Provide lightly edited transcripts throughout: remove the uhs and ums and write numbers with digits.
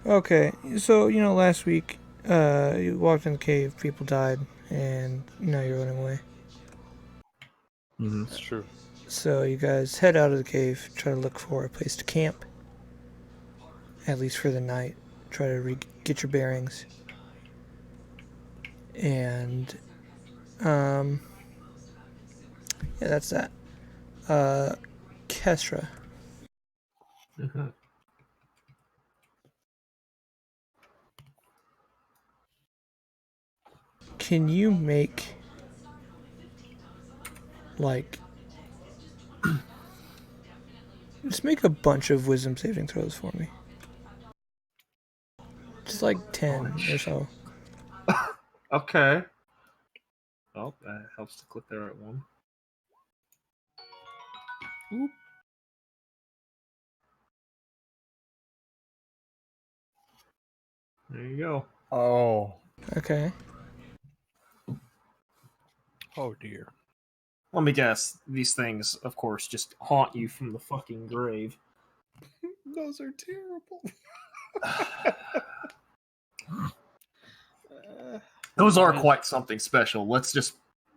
Okay, so last week, you walked in the cave, people died, and now you're running away. Mm-hmm. It's true. So you guys head out of the cave, try to look for a place to camp, at least for the night. Try to get your bearings, and um, yeah, that's that. Kestra, Mm-hmm. can you make like just make a bunch of wisdom saving throws for me? Just like 10 or so. Okay. Well, that helps to click the right one. Oop. There you go. Oh. Okay. Oh dear. Let me guess. These things, of course, just haunt you from the fucking grave. Those are terrible. Those are Wise- quite something special. Let's just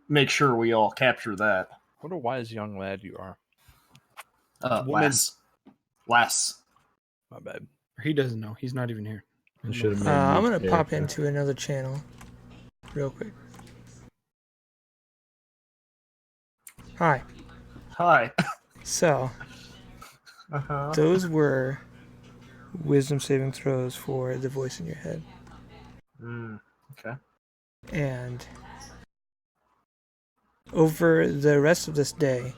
make sure we all capture that. What a wise young lad you are. Woman. Lass. My bad. He doesn't know. He's not even here. I should have I'm gonna pop into another channel real quick. Hi. Hi. So, those were wisdom saving throws for the voice in your head. Okay. And over the rest of this day,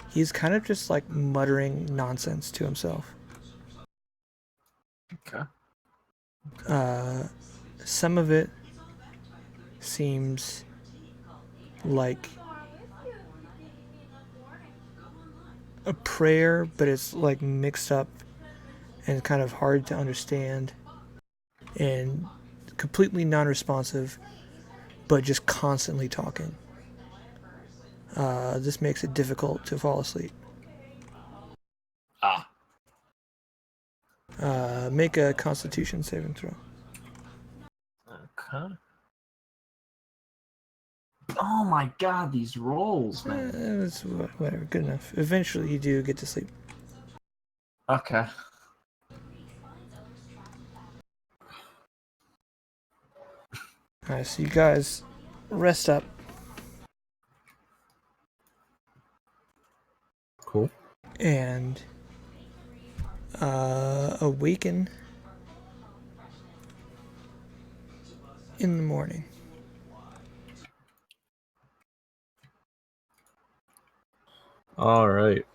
he's kind of just like muttering nonsense to himself. Okay. Some of it seems like a prayer, but it's like mixed up and kind of hard to understand and completely non-responsive, but just constantly talking. This makes it difficult to fall asleep. Make a Constitution saving throw. Okay. Oh my god, these rolls, man. That's whatever, good enough. Eventually, you do get to sleep. Okay. Alright, so you guys rest up. Cool. And awaken in the morning. All right.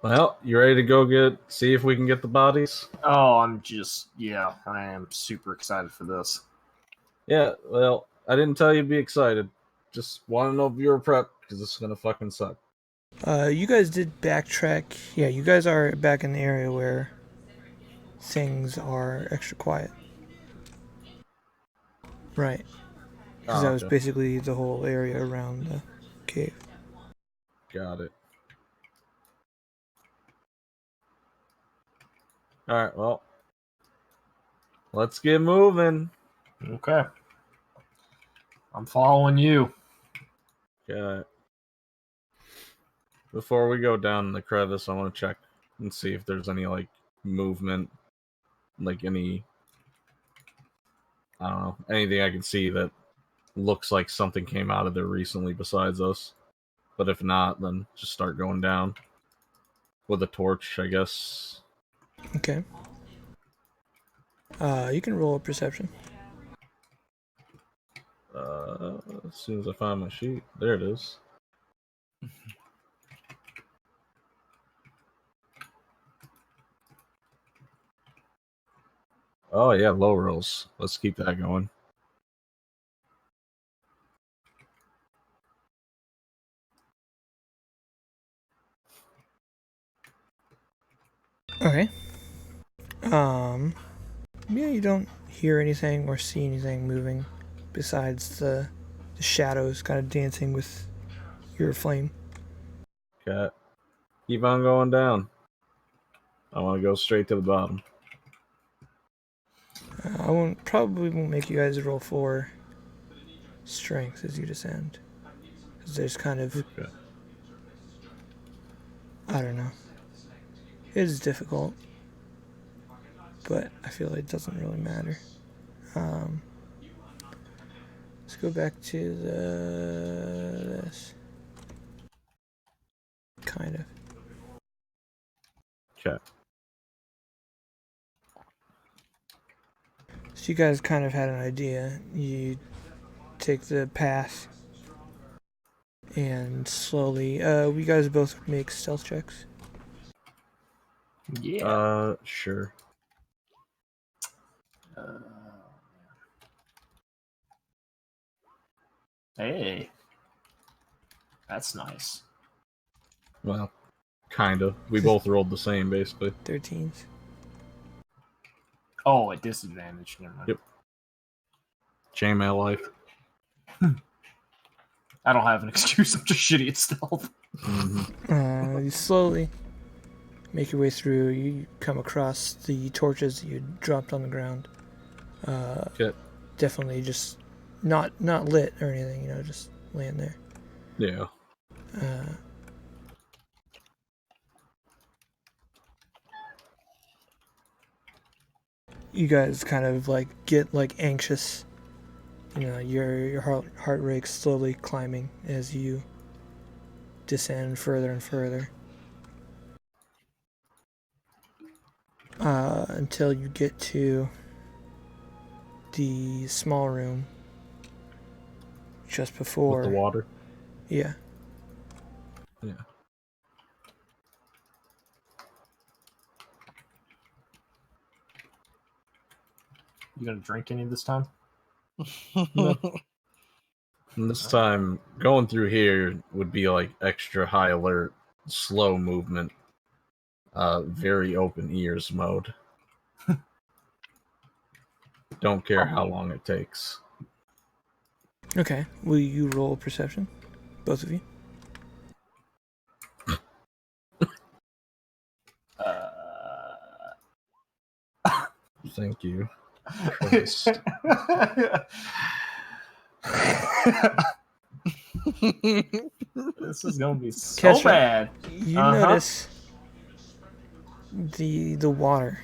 Well, you ready to go see if we can get the bodies? Oh, I am super excited for this. Yeah, well, I didn't tell you to be excited. Just want to know if you were prepped, because this is going to fucking suck. You guys did backtrack. Yeah, you guys are back in the area where things are extra quiet. Right. Because that was basically the whole area around the cave. Got it. Alright, well. Let's get moving. Okay. I'm following you. Okay. Before we go down the crevice, I want to check and see if there's any, like, movement. Like, any... I don't know. Anything I can see that looks like something came out of there recently besides us. But if not, then just start going down. With a torch, I guess. Okay. You can roll a perception. As soon as I find my sheet. There it is. Oh, yeah, low rolls. Let's keep that going. Okay. Yeah, you don't hear anything or see anything moving besides the shadows kind of dancing with your flame. Cat. Keep on going down. I want to go straight to the bottom. I probably won't make you guys roll for strength as you descend. Because there's kind of, Okay. I don't know. It is difficult. But I feel like it doesn't really matter. Let's go back to this. Kind of. Okay. So you guys kind of had an idea. You take the path and slowly. We guys both make stealth checks. Yeah. Sure. Hey. That's nice. Well, kind of. We both rolled the same, basically. 13s. Oh, at disadvantage. Never mind. Yep. Chainmail life. I don't have an excuse. I'm just shitty at stealth. Mm-hmm. You slowly make your way through. You come across the torches you dropped on the ground. Okay. Definitely just not lit or anything. Just laying there. Yeah. You guys kind of get anxious. Your heart rate slowly climbing as you descend further and further. Until you get to the small room just before. With the water. Yeah. Yeah. You gonna drink any this time? No. And this time, going through here would be extra high alert, slow movement, very open ears mode. Don't care how long it takes. Okay. Will you roll perception? Both of you? Thank you. Christ. This is gonna be so Kesha, bad. You notice the water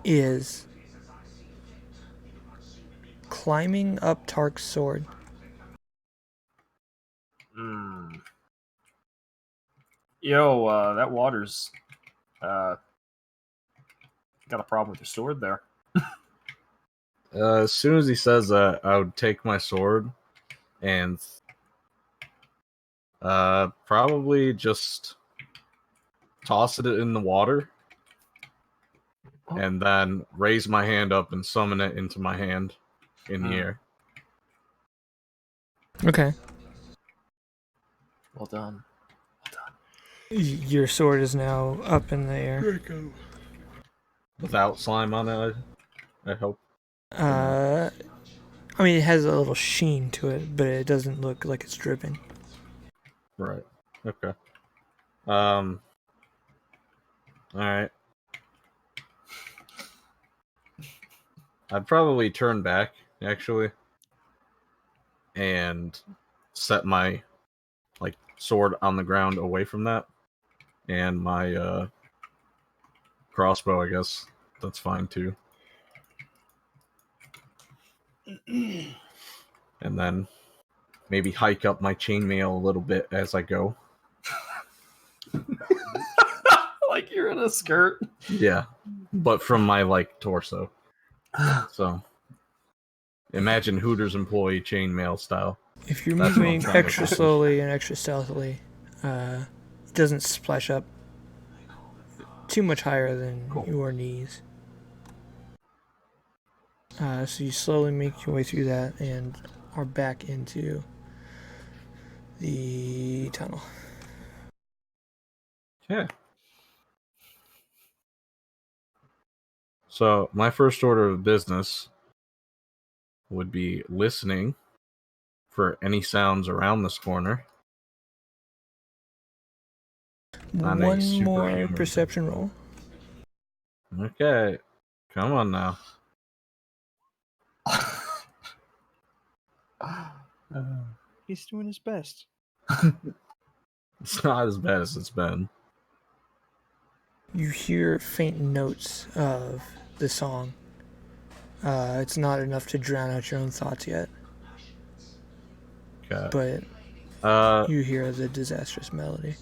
is climbing up Tark's sword. Yo, that water's got a problem with your sword there. As soon as he says that, I would take my sword and probably just toss it in the water and then raise my hand up and summon it into my hand in the air. Okay. Well done. Your sword is now up in the air. Without slime on it, I hope. I mean, it has a little sheen to it, but it doesn't look like it's dripping. Right. Okay. Alright. I'd probably turn back, actually, and set my sword on the ground away from that. And my crossbow, I guess. That's fine too. And then maybe hike up my chainmail a little bit as I go. Like you're in a skirt. Yeah, but from my torso. So imagine Hooters employee chainmail style. If you're That's what I'm moving trying to extra accomplish. slowly and extra stealthily, it doesn't splash up too much higher than your knees. So you slowly make your way through that and are back into the tunnel. Yeah. So my first order of business would be listening for any sounds around this corner. On a One more superhuman perception roll. Okay, come on now. He's doing his best. It's not as bad as it's been. You hear faint notes of the song. It's not enough to drown out your own thoughts yet, Okay. but you hear the disastrous melody.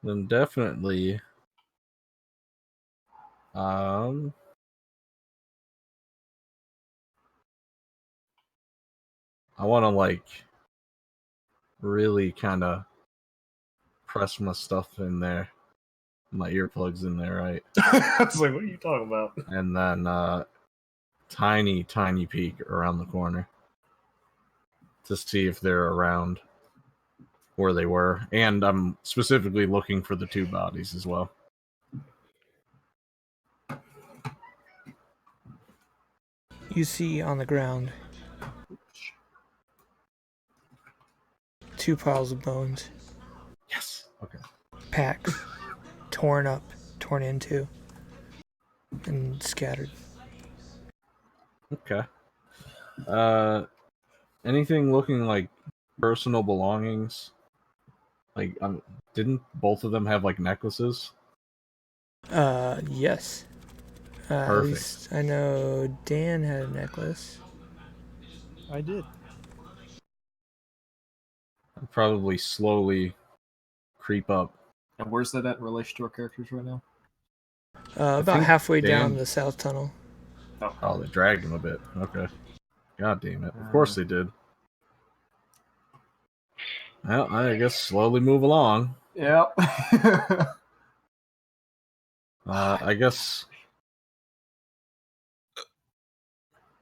Then definitely. I want to like really kind of press my stuff in there, my earplugs in there, right? I was like, what are you talking about? And then tiny peek around the corner to see if they're around where they were. And I'm specifically looking for the two bodies as well. You see on the ground 2 piles of bones, Yes. Okay. packed, torn up, torn into, and scattered. Okay. Anything looking like personal belongings? Like, didn't both of them have like necklaces? Yes. At Perfect. least I know Dan had a necklace. I did. I'd probably slowly creep up. And where's that at in relation to our characters right now? About think halfway down Dan- the south tunnel. Oh, they dragged him a bit. Okay. God damn it. Of course they did. Well, I guess slowly move along. Yeah. I guess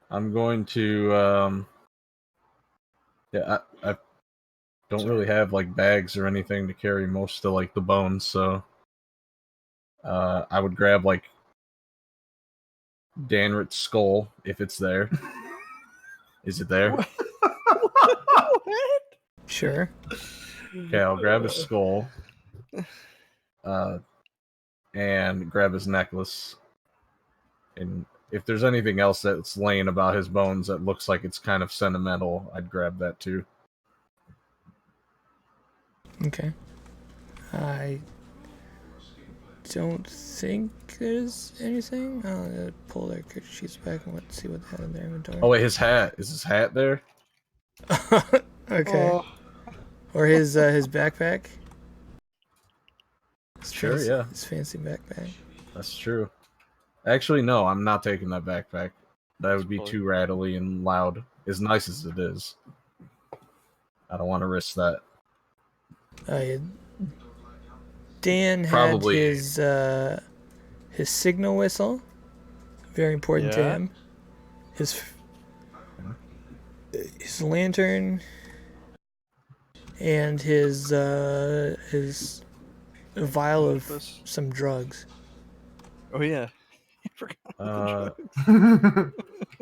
I'm going to. Yeah, I don't really have like bags or anything to carry most of like the bones, so I would grab like Danrit's skull if it's there. Is it there? Sure. Okay, I'll grab his skull. And grab his necklace. And if there's anything else that's laying about his bones that looks like it's kind of sentimental, I'd grab that too. Okay. I don't think there's anything. I'll pull their character sheets back and see what they have in their inventory. Oh wait, his hat. Is his hat there? Okay. Oh. Or his backpack. Sure, yeah. His fancy backpack. That's true. Actually, no, I'm not taking that backpack. That would be too rattly and loud. As nice as it is. I don't want to risk that. Dan had Probably. his signal whistle. Very important to Yeah. him. His lantern and his vial of Necklace. some drugs. Oh yeah. I forgot about the drugs.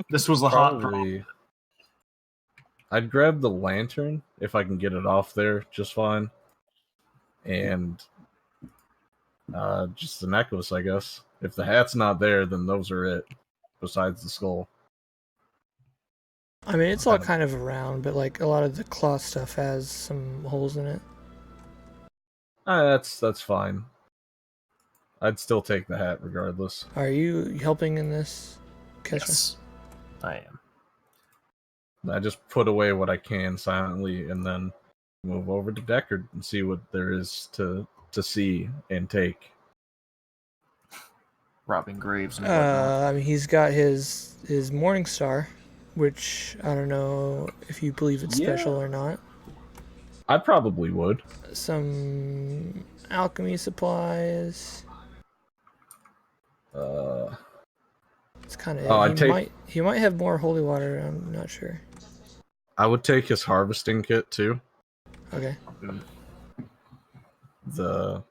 This was a hot drop. Probably. I'd grab the lantern if I can get it off there just fine. And just the necklace, I guess. If the hat's not there, then those are it. Besides the skull. I mean, it's all kind of around, but like a lot of the cloth stuff has some holes in it. That's fine. I'd still take the hat regardless. Are you helping in this, Kesha? Yes, I am. I just put away what I can silently and then move over to Deckard and see what there is to see and take. Robbing graves and whatnot. I mean, he's got his Morning Star, which I don't know if you believe it's special or not. I probably would. Some alchemy supplies. It's kind of. He might have more holy water. I'm not sure. I would take his harvesting kit too. Okay. The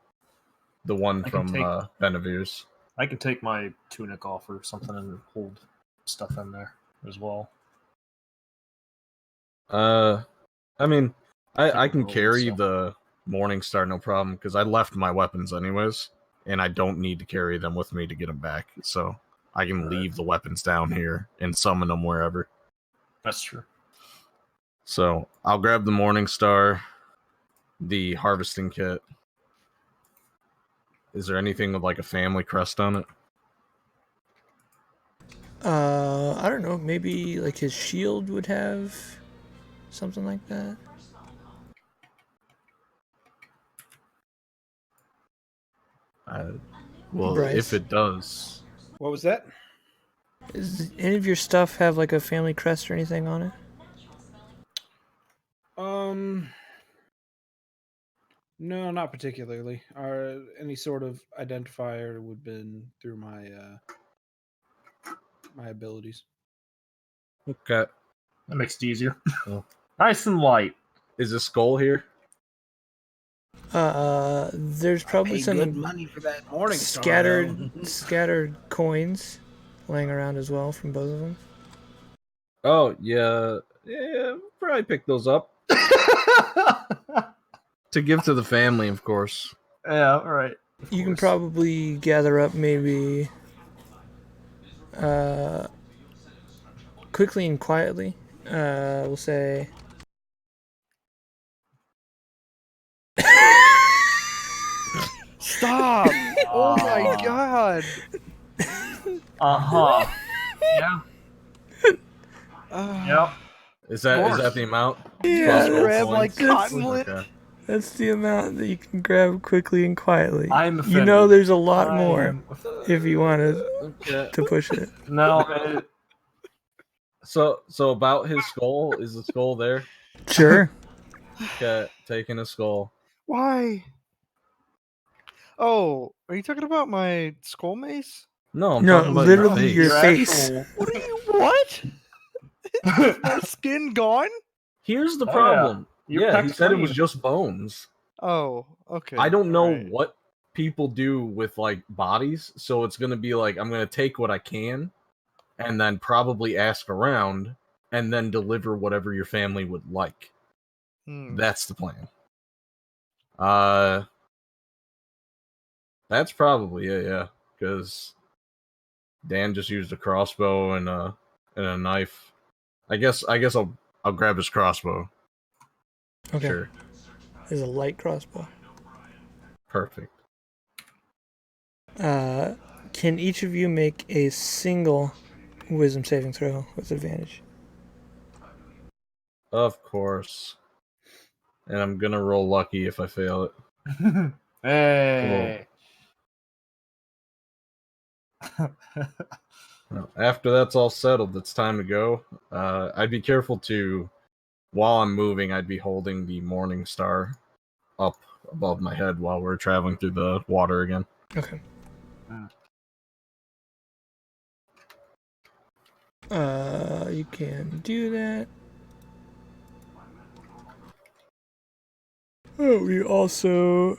one from Benevir's. I can take my tunic off or something and hold stuff in there as well. I mean, I can carry so. Morningstar, no problem, because I left my weapons anyways, and I don't need to carry them with me to get them back. So I can leave the weapons down here and summon them wherever. That's true. So I'll grab the Morningstar, the harvesting kit. Is there anything with like a family crest on it? I don't know. Maybe like his shield would have something like that. Well, Bryce? if it does, What was that? Does any of your stuff have like a family crest or anything on it? No, not particularly. Any sort of identifier would have been through my my abilities. okay. That makes it easier. Oh. Nice and light. Is a skull here? There's probably Paid good some money for that morning scattered coins laying around as well from both of them. Oh yeah, probably pick those up to give to the family, of course. Yeah, all right. You can probably gather up maybe quickly and quietly. We'll say Stop! Oh my god! Uh-huh. Yeah. Yep. Is that the amount? Yeah, Crossbow grab points? like cotton lint. Okay. that's the amount that you can grab quickly and quietly. I'm You offended. know there's a lot I more am offended. if you wanted Okay. to push it. No, So about his skull, is the skull there? Sure. Okay, taking a skull. Why? Oh, are you talking about my skull mace? No, I'm No, talking about literally your your face. face. What are you? What? Is my skin gone? Here's the Oh, problem. You're Yeah, he packed said it was clean. just bones. Oh, okay. I don't know alright. what people do with like bodies, so it's gonna be like I'm gonna take what I can, and then probably ask around, and then deliver whatever your family would like. That's the plan. That's probably it, yeah. Because Dan just used a crossbow and a knife. I guess I'll grab his crossbow. Okay. Sure. There's a light crossbow. Perfect. Can each of you make a single wisdom saving throw with advantage? Of course. And I'm gonna roll lucky if I fail it. Hey. Well, after that's all settled, it's time to go. I'd be careful to, while I'm moving, I'd be holding the morning star up above my head while we're traveling through the water again. Okay. You can do that. Oh, we also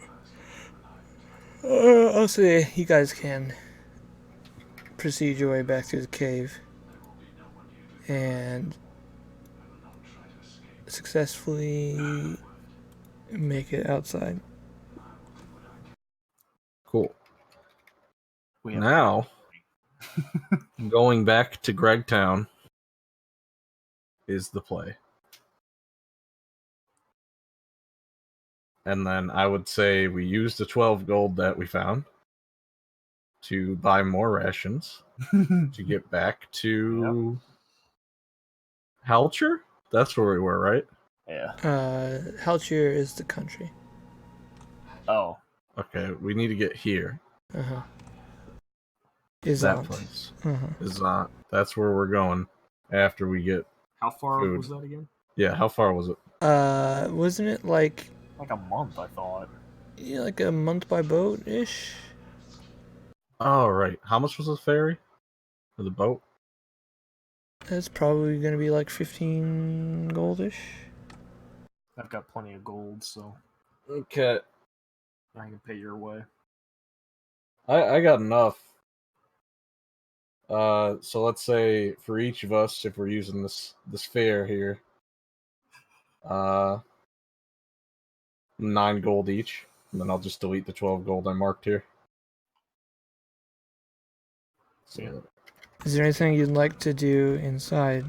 I'll say you guys can proceed your way back through the cave and successfully make it outside. Cool. We have- Now, going back to Gregtown is the play. And then I would say we use the 12 gold that we found to buy more rations to get back to Halcher? That's where we were, right? Yeah. Haltier is the country. Oh. Okay, we need to get here. Uh-huh. That Isant. place. Uh-huh. Isant. That's where we're going after we get How far food. was that again? Yeah, how far was it? Wasn't it like Like a month, I thought. yeah, like a month by boat ish? Oh, right. How much was the ferry? For the boat? That's probably gonna be like 15 goldish. I've got plenty of gold, so Okay. I can pay your way. I got enough. So let's say for each of us, if we're using this fare here, 9 gold each, and then I'll just delete the 12 gold I marked here. See you later. Is there anything you'd like to do inside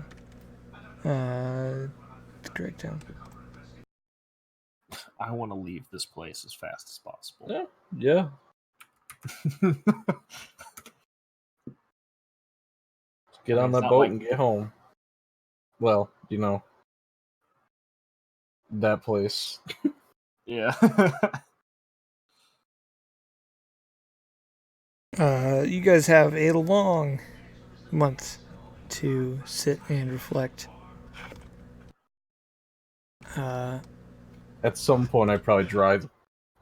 the Drake Town? I want to leave this place as fast as possible. Yeah. Get on It's that not boat like- and get home. Well, that place. Yeah. You guys have a long month to sit and reflect. At some point, I probably drive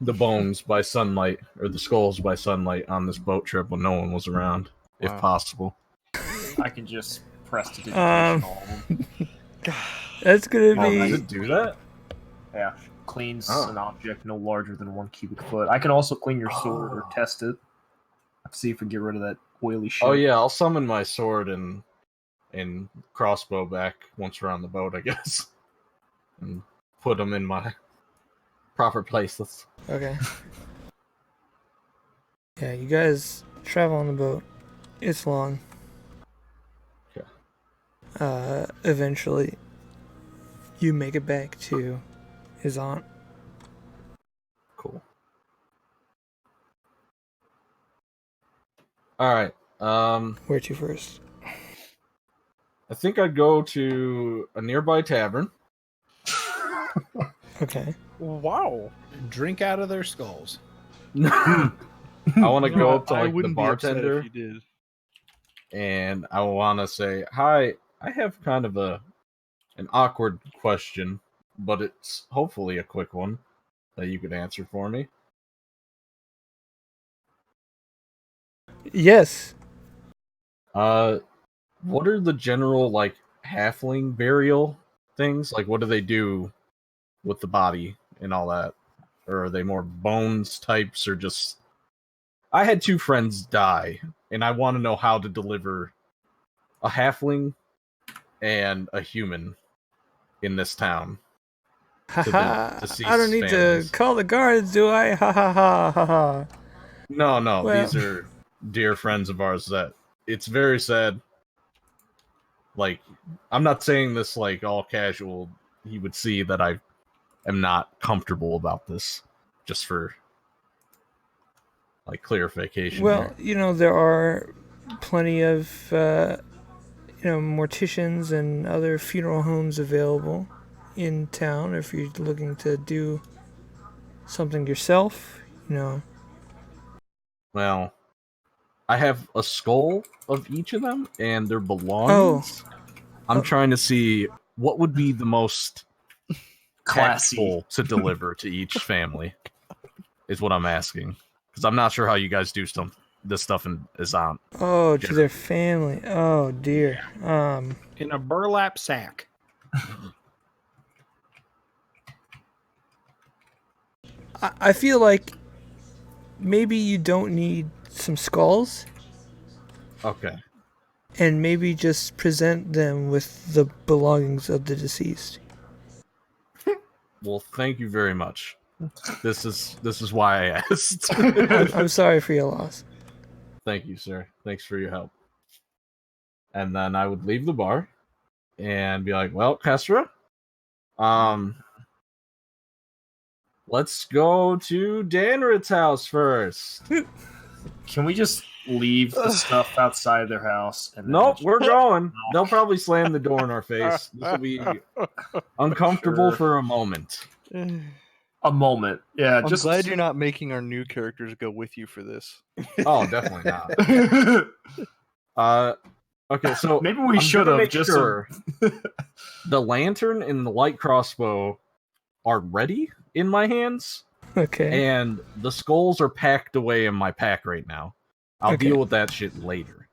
the bones by sunlight, or the skulls by sunlight, on this boat trip when no one was around, if Wow. possible. I can just press to digitation all of them. That's gonna Oh, be. does it do that? Yeah. Cleans Oh. an object no larger than 1 cubic foot. I can also clean your sword or test it. See if we get rid of that oily shit. Oh yeah, I'll summon my sword and crossbow back once we're on the boat, I guess, and put them in my proper places. Okay. Yeah, you guys travel on the boat. It's long. Okay. Eventually, you make it back to his aunt. Cool. All right. Where to first? I think I'd go to a nearby tavern. Okay. Wow. Drink out of their skulls. I want to You know go what? up to I like the wouldn't be upset bartender, if you did. and I want to say, "Hi, I have kind of an awkward question, but it's hopefully a quick one that you could answer for me." Yes. What are the general like halfling burial things? Like, what do they do with the body and all that? Or are they more bones types, or just? I had 2 friends die, and I want to know how to deliver a halfling and a human in this town. Haha. deceased I don't need families. to call the guards, do I? Ha ha ha ha ha. No, Well- these are dear friends of ours that it's very sad. Like, I'm not saying this like all casual. He would see that I am not comfortable about this, just for like clarification. Well, here. there are plenty of, morticians and other funeral homes available in town if you're looking to do something yourself, Well, I have a skull of each of them and their belongings. I'm trying to see what would be the most Classy. tactful to deliver to each family, is what I'm asking. Because I'm not sure how you guys do this stuff in Azant. Oh, to their family. Oh, dear. In a burlap sack. I feel like maybe you don't need some skulls, Okay. and maybe just present them with the belongings of the deceased. Well, thank you very much. This is why I asked. I'm sorry for your loss. Thank you, sir. Thanks for your help. And then I would leave the bar and be like, "Well, Kestra, let's go to Danrit's house first." Can we just leave the stuff outside their house? And then Nope, just- we're going. They'll probably slam the door in our face. This will be uncomfortable Sure. for a moment. a moment. Yeah, I'm just glad you're not making our new characters go with you for this. Oh, definitely not. Okay, so Maybe we I'm should gonna have make just sure the lantern and the light crossbow are ready in my hands, Okay. and the skulls are packed away in my pack right now. I'll Okay. deal with that shit later.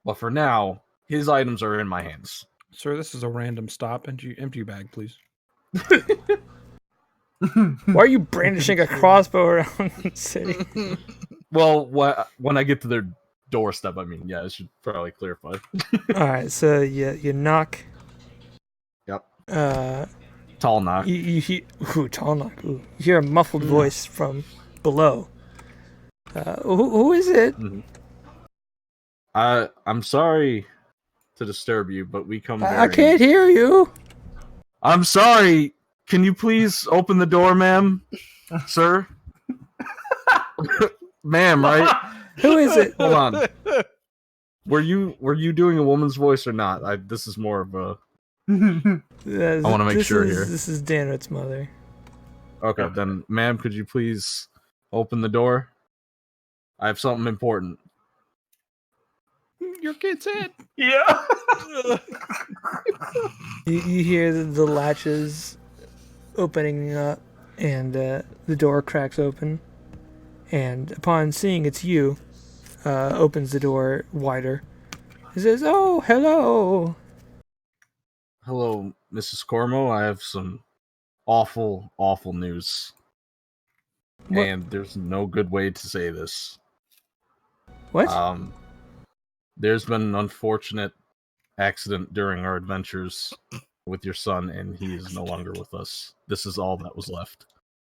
But for now, his items are in my hands. Sir, this is a random stop. Empty your bag, please. Why are you brandishing a crossbow around the city? Well, when I get to their doorstep, I mean, yeah, I should probably clarify. All right, so you knock. Yep. Uh, Tall knock. You hear tall knock. Ooh. You hear a muffled voice from below. Who is it? Mm-hmm. I'm sorry to disturb you, but we come. I can't hear you. I'm sorry. Can you please open the door, ma'am, sir, ma'am? Right? Who is it? Hold on. Were you doing a woman's voice or not? This is more of a. I want to make sure here. This is Danrit's mother. Okay, then, ma'am, could you please open the door? I have something important. Your kid's head. Yeah. You hear the latches opening up, and the door cracks open. And upon seeing it's you, opens the door wider. He says, "Oh, hello." Hello, Mrs. Cormo. I have some awful, awful news. What? And there's no good way to say this. What? There's been an unfortunate accident during our adventures with your son, and he is no longer with us. This is all that was left.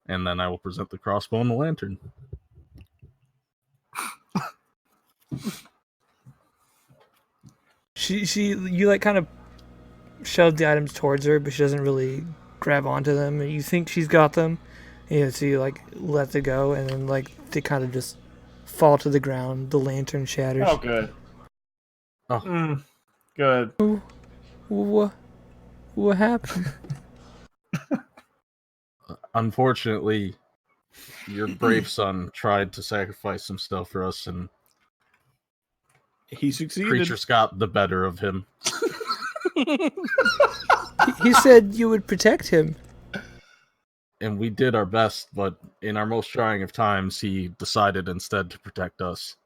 And then I will present the crossbow and the lantern. You like kind of shove the items towards her, but she doesn't really grab onto them. And you think she's got them, and so you like let it go, and then like they kind of just fall to the ground. The lantern shatters. Oh, good. Oh. Good. What happened? Unfortunately, your brave son tried to sacrifice himself for us, and He succeeded. creatures got the better of him. He said you would protect him. And we did our best, but in our most trying of times, he decided instead to protect us.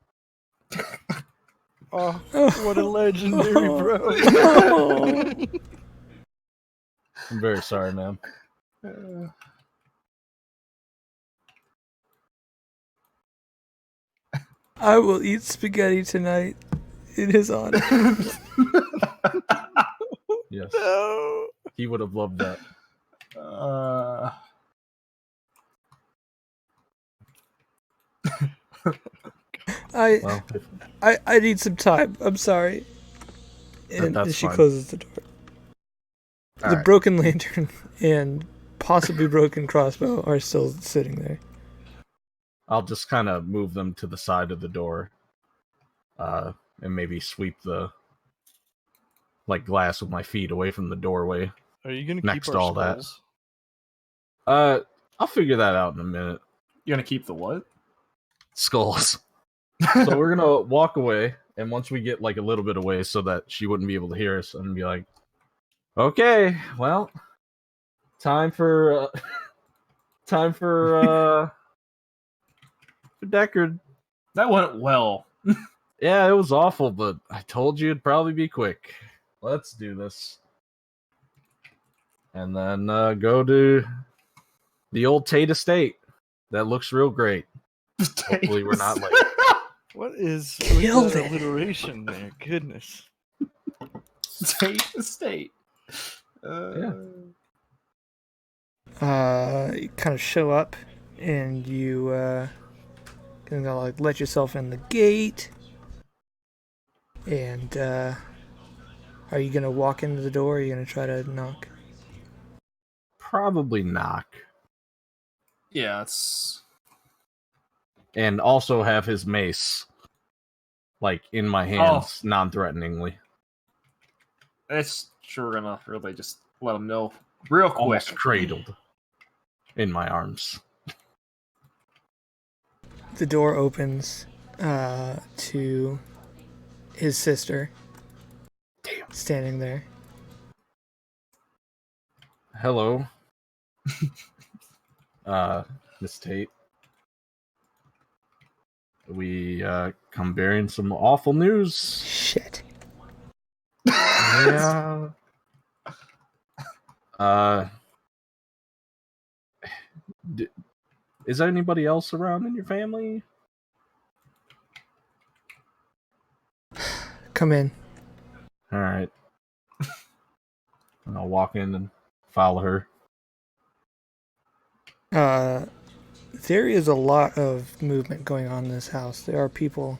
Oh, what a legendary bro. I'm very sorry, ma'am. I will eat spaghetti tonight in his honor. Yes. No. He would have loved that. Well, I need some time. I'm sorry. And that's she fine. closes the door. All The right. broken lantern and possibly broken crossbow are still sitting there. I'll just kind of move them to the side of the door, and maybe sweep the glass with my feet away from the doorway. Are you gonna Next keep to our all that. skulls? I'll figure that out in a minute. You gonna keep the what? Skulls. So we're gonna walk away, and once we get like a little bit away, so that she wouldn't be able to hear us, and be like, "Okay, well, time for Deckard." That went well. Yeah, it was awful, but I told you it'd probably be quick. Let's do this. And then go to the old Tate estate. That looks real great. Hopefully we're not late. What is Killed with that it. alliteration there? Goodness. State to state. Yeah. You kind of show up, and you kind of like let yourself in the gate. And are you gonna walk into the door? Or are you gonna try to knock? Probably knock. Yeah, it's And also have his mace in my hands, non-threateningly. sure we're gonna really just let him know real quick. Almost cradled in my arms. The door opens to his sister. Damn. Standing there. Hello. Miss Tate. We come bearing some awful news. Shit. Yeah. Is there anybody else around in your family? Come in. All right. And I'll walk in and follow her. Uh, there is a lot of movement going on in this house. There are people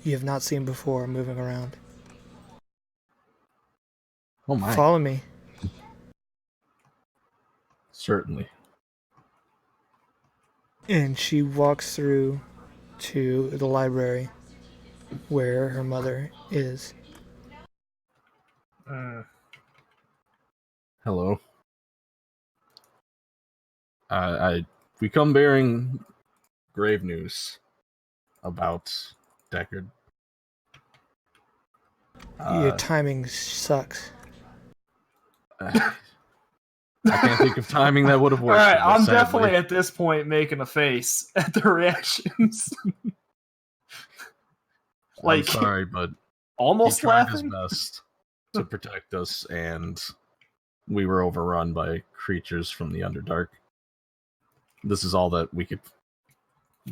you have not seen before moving around. Oh my. Follow me. Certainly. And she walks through to the library where her mother is. Hello. We come bearing grave news about Deckard. Your timing sucks. I can't think of timing that would have All worked. right, for I'm this, definitely sadly. at this point making a face at the reactions. I'm sorry, but he almost tried his laughing. best to protect us, and we were overrun by creatures from the Underdark. This is all that we could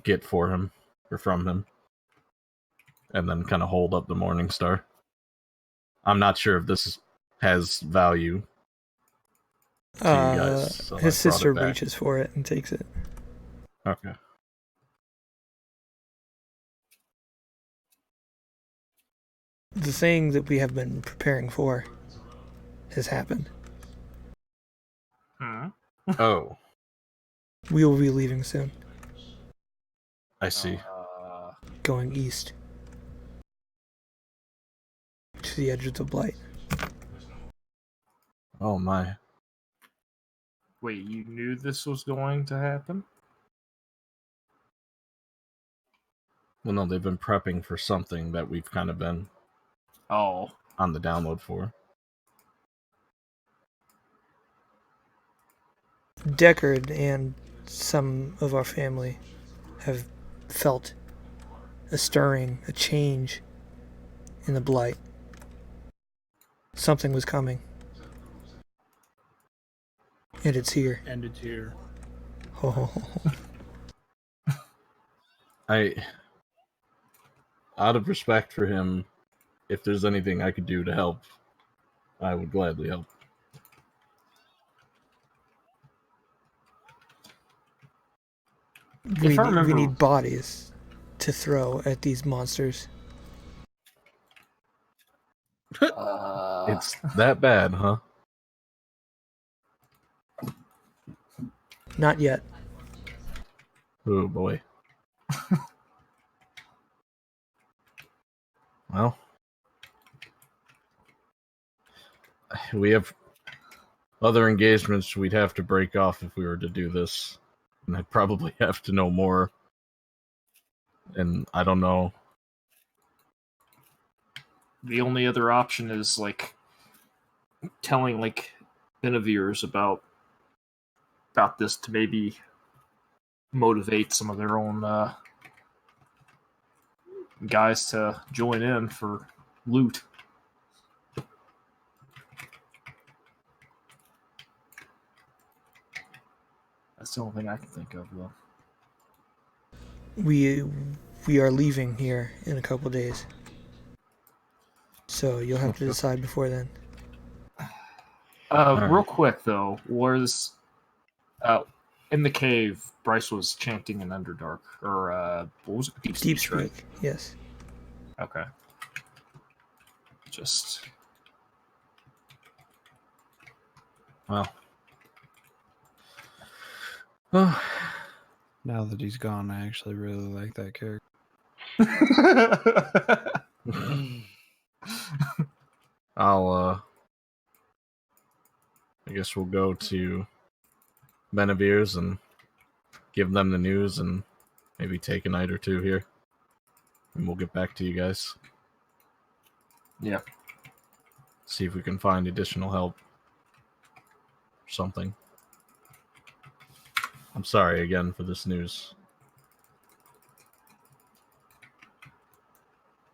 get for him, or from him, and then kind of hold up the Morning Star. I'm not sure if this has value to you guys. So His I brought sister it back. reaches for it and takes it. Okay. The thing that we have been preparing for has happened. Oh, We will be leaving soon, I see. going east to the edge of the blight. Oh my. Wait, you knew this was going to happen? Well, no, they've been prepping for something that we've kind of been Oh, on the download for. Deckard and some of our family have felt a stirring, a change in the blight. Something was coming. And it's here. And it's here. Out of respect for him, if there's anything I could do to help, I would gladly help. We I remember- need bodies to throw at these monsters. It's that bad, huh? Not yet. Oh boy. Well, we have other engagements we'd have to break off if we were to do this. And I'd probably have to know more. And I don't know. the only other option is like telling like Benevirs about this to maybe motivate some of their own guys to join in for loot. That's the only thing I can think of, though. We are leaving here in a couple days. So you'll have to decide before then. Real quick though, was in the cave, Bryce was chanting in Underdark, or what was it? Deep speech, right? Yes. Okay. Just Well. Now that he's gone, I actually really like that character. I guess we'll go to Benevir's and give them the news and maybe take a night or two here. And we'll get back to you guys. Yeah. See if we can find additional help. Or something. I'm sorry again for this news.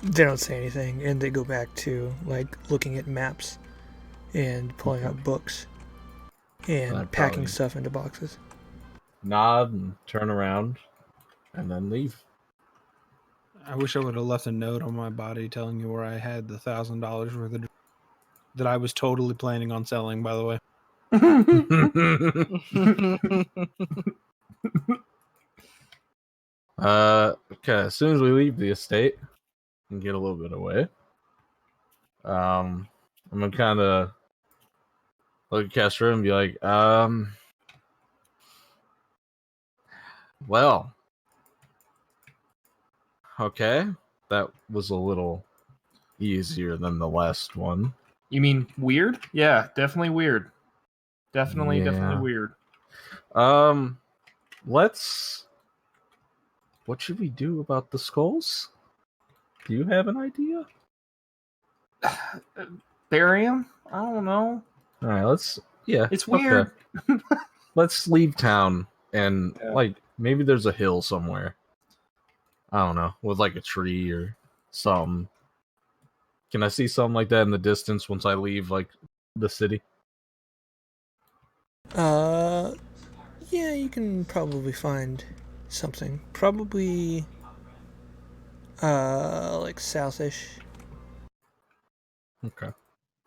They don't say anything, and they go back to like looking at maps and pulling out books and packing stuff into boxes. Nod and turn around and then leave. I wish I would have left a note on my body telling you where I had the $1,000 worth of that I was totally planning on selling, by the way. Okay, as soon as we leave the estate and get a little bit away, I'm gonna kind of look at Castro and be like, well, okay, that was a little easier than the last one. You mean weird? Yeah, definitely weird. Definitely Yeah. weird. Let's. What should we do about the skulls? Do you have an idea? Bury him? I don't know. All right, let's. Yeah, It's okay. weird. Let's leave town and Yeah. like maybe there's a hill somewhere. I don't know, with like a tree or something. Can I see something like that in the distance once I leave like the city? Yeah, you can probably find something. Probably, like southish. Okay.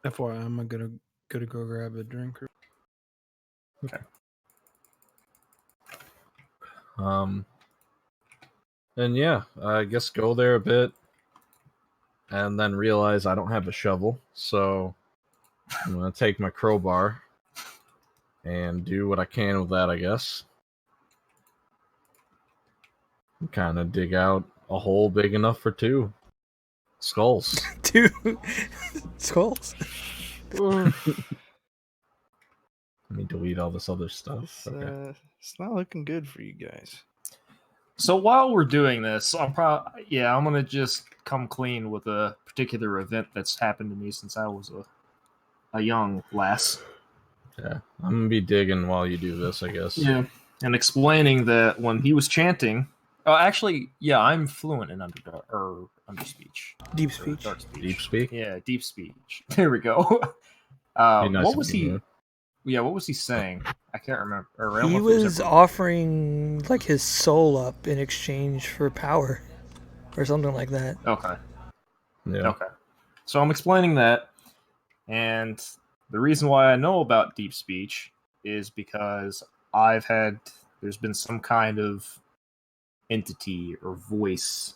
FYI, I'm gonna go grab a drink. And yeah, I guess go there a bit and then realize I don't have a shovel, so I'm gonna take my crowbar and do what I can with that, I guess. Kind of dig out a hole big enough for 2 skulls. 2 skulls. Let me delete all this other stuff. Okay. It's not looking good for you guys. So while we're doing this, I'm gonna just come clean with a particular event that's happened to me since I was a young lass. Yeah, I'm gonna be digging while you do this, I guess. Yeah, and explaining that when he was chanting, I'm fluent in underspeech. Deep Or speech. dark speech. Deep speak. Yeah, deep speech. There we go. Be nice What if was you he? knew. Yeah, what was he saying? I can't remember. Or I don't He know if it was ever- offering like his soul up in exchange for power, or something like that. Okay. Yeah. Okay. So I'm explaining that, and the reason why I know about deep speech is because there's been some kind of entity or voice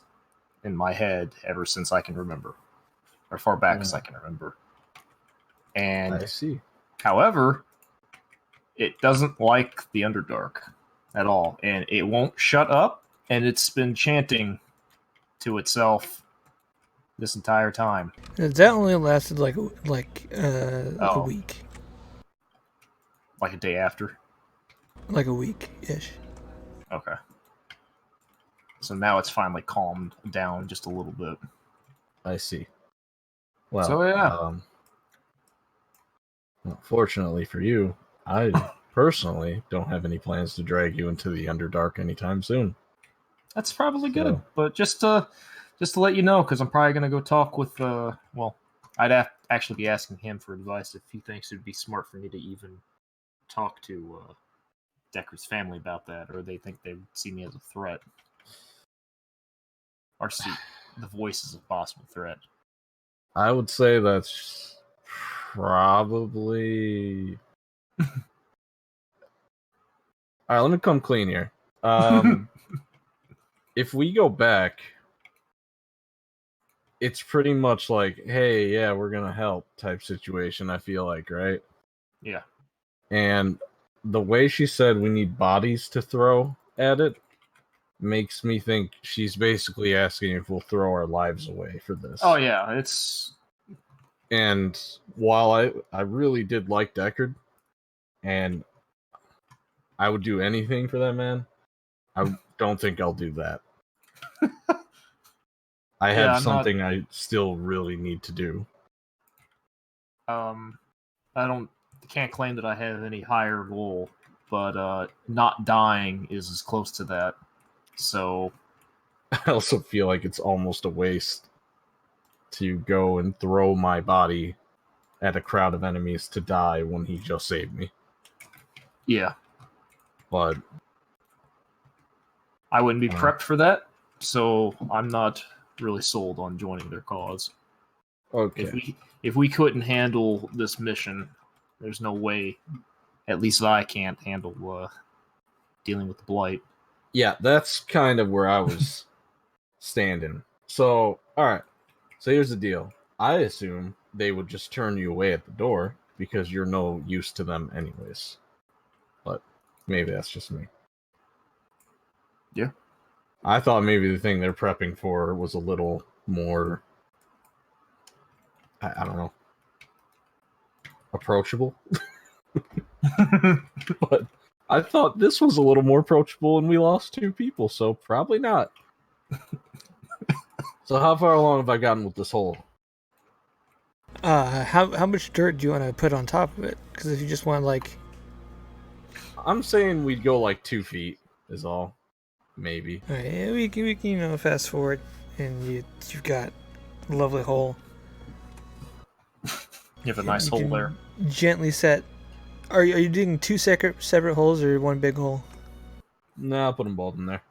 in my head ever since I can remember, or far back as I can remember. And I see. however, it doesn't like the Underdark at all, and it won't shut up, and it's been chanting to itself this entire time. That only lasted like a Oh. week, Like a day after. like a week ish. Okay. So now it's finally calmed down just a little bit. I see. Well, So, yeah. Well, fortunately for you, I personally don't have any plans to drag you into the Underdark anytime soon. That's probably good. So- But just to let you know, because I'm probably gonna go talk with I'd actually be asking him for advice if he thinks it'd be smart for me to even talk to Decker's family about that, or they think they would see me as a threat, or see the voice as a possible threat. I would say that's probably. All right, let me come clean here. If we go back, it's pretty much like, hey, yeah, we're gonna help type situation. I feel like, right? Yeah. And the way she said we need bodies to throw at it makes me think she's basically asking if we'll throw our lives away for this. Oh yeah, it's And while I really did like Deckard, and I would do anything for that man, I don't think I'll do that. I have something I still really need to do. I can't claim that I have any higher goal, but not dying is as close to that. So I also feel like it's almost a waste to go and throw my body at a crowd of enemies to die when he just saved me. yeah, But I wouldn't be prepped for that, so I'm not really sold on joining their cause. okay. If we couldn't handle this mission, there's no way At least I can't handle dealing with the blight. Yeah, that's kind of where I was standing. So, all right. So here's the deal. I assume they would just turn you away at the door because you're no use to them anyways. But maybe that's just me. Yeah. I thought maybe the thing they're prepping for was a little more, I don't know, approachable. But I thought this was a little more approachable and we lost 2 people, so probably not. So how far along have I gotten with this hole? How much dirt do you want to put on top of it? Because if you just want like, I'm saying we'd go like 2 feet is all. Maybe. all right, yeah, we can fast forward, and you've got a lovely hole. You have a nice hole can there. Gently set. Are you digging 2 separate holes or 1 big hole? Nah, I'll put them both in there.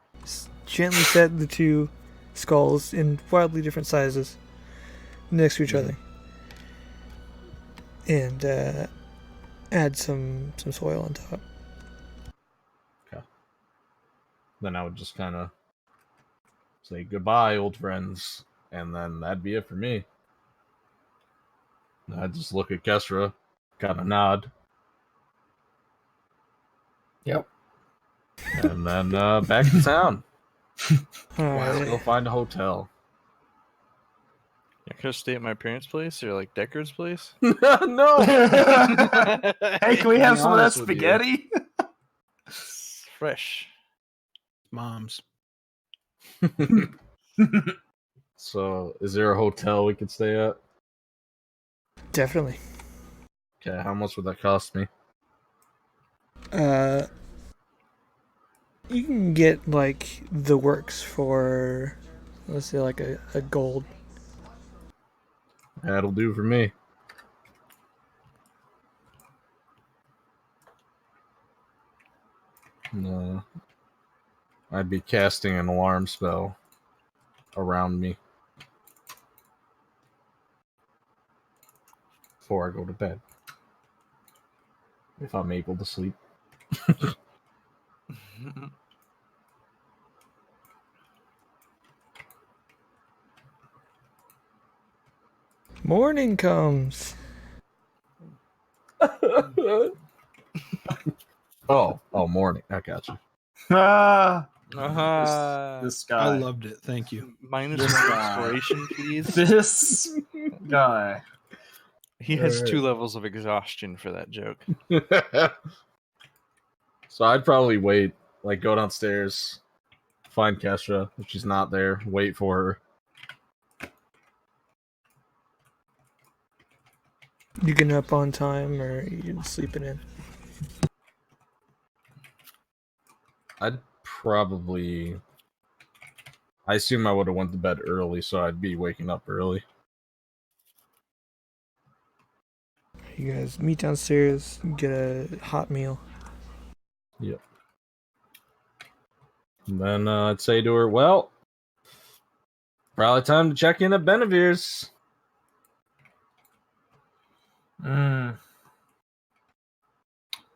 Gently set the 2 skulls in wildly different sizes next to each other, and add some soil on top. Then I would just kind of say goodbye, old friends, and then that'd be it for me. I'd just look at Kestra, kind of nod, Yep. and then back to town. All Let's right. go find a hotel. Yeah, could I stay at my parents' place or like Decker's place? No! Hey, can we have Be some of that honest with you. spaghetti? It's fresh. Moms. So, is there a hotel we could stay at? Definitely. Okay, how much would that cost me? You can get like the works for, let's say, like a gold. That'll do for me. I'd be casting an alarm spell around me before I go to bed. If I'm able to sleep. Morning comes. Oh, morning. I got you. Ah, This this guy. I loved it. Thank you. minus This 1 guy. inspiration, please. This guy. He has Alright. 2 levels of exhaustion for that joke. So I'd probably wait, like go downstairs, find Kestra. If she's not there, wait for her. You getting up on time or you sleeping in? I'd probably. I assume I would have went to bed early, so I'd be waking up early. You guys meet downstairs, get a hot meal. Yep. And then I'd say to her, "Well, probably time to check in at Benevir's."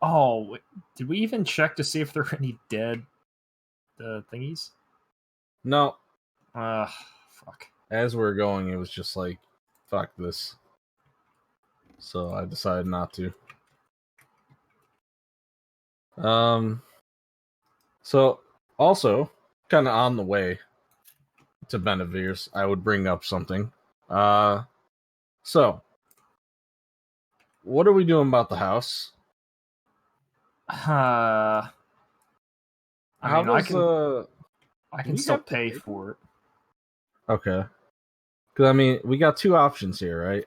Oh, did we even check to see if there were any dead thingies? No, Fuck. as we're going, it was just like, "Fuck this." So I decided not to. So also, kind of on the way to Benevir's, I would bring up something. So what are we doing about the house? I How mean, I does can we still have to pay pay for it. Okay. Because I mean, we got 2 options here, right?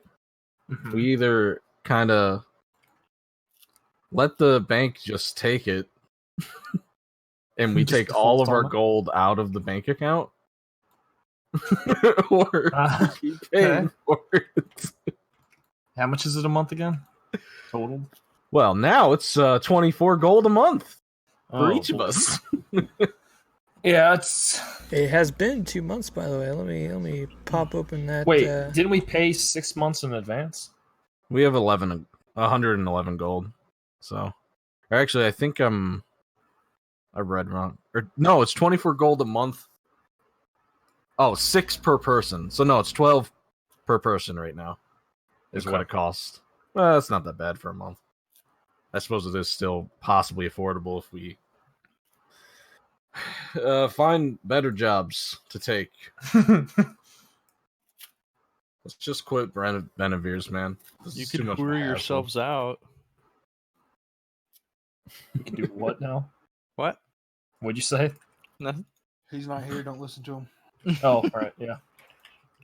Mhm. We either kind of let the bank just take it, and we Just take all default of our on it? gold out of the bank account, or keep paying for it. How much is it a month again? Total? Well, now it's 24 gold a month for Oh, each of boy. us. Yeah, it's. It has been 2 months, by the way. Let me pop open that. Wait, didn't we pay 6 months in advance? We have 111 gold, so Or actually, I think I read wrong. Or no, it's 24 gold a month. Oh, 6 per person. So no, it's 12 per person right now. Is what it costs. Well, that's not that bad for a month. I suppose it is still possibly affordable if we find better jobs to take. Let's just quit Benevir's, man. This You is too could much of a hooer hassle. yourselves out. You do what now? What? What'd you say? Nothing. He's not here. Don't listen to him. Oh, right, yeah.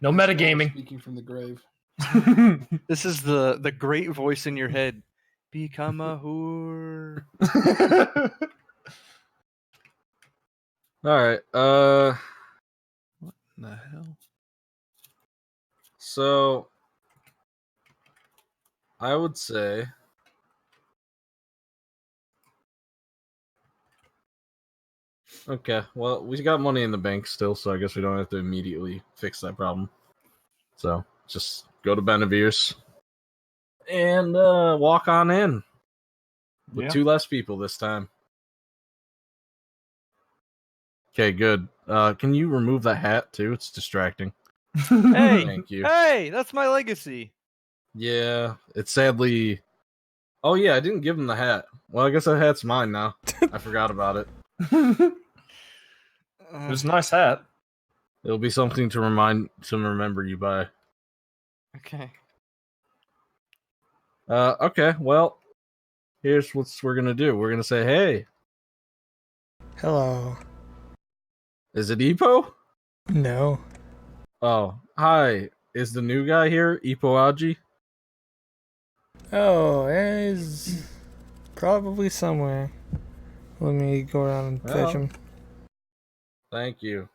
No metagaming. Speaking from the grave. This is the great voice in your head. Become a whore. All right. What in the hell? So I would say okay, well, we got money in the bank still, so I guess we don't have to immediately fix that problem. So just go to Benevir's and walk on in with 2 less people this time. Okay, good. Can you remove that hat too? It's distracting. Hey, Thank you. hey, that's my legacy. Yeah, it's sadly. Oh yeah, I didn't give him the hat. Well, I guess that hat's mine now. I forgot about it. It was a nice hat. It'll be something to remember you by. Okay. Okay. Well, here's what we're gonna do. We're gonna say, "Hey, Hello. is it Ipo?" No. Oh, hi. Is the new guy here, Ipo Aji? Oh, he's probably somewhere. Let me go around and fetch him. Thank you.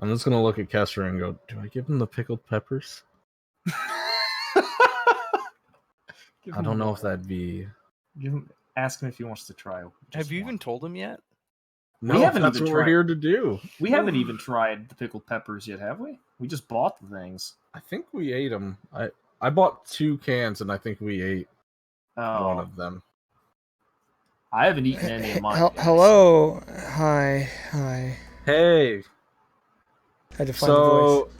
I'm just gonna look at Kessler and go, "Do I give him the pickled peppers?" I don't know if that'd be. Ask him if he wants to try. Have you even told him yet? No, haven't that's even what we're tried. here to do. We haven't even tried the pickled peppers yet, have we? We just bought the things. I think we ate them. I bought 2 cans and I think we ate one of them. I haven't eaten any of mine. Yet, Hello. Hi. Hey. I had to find the voice.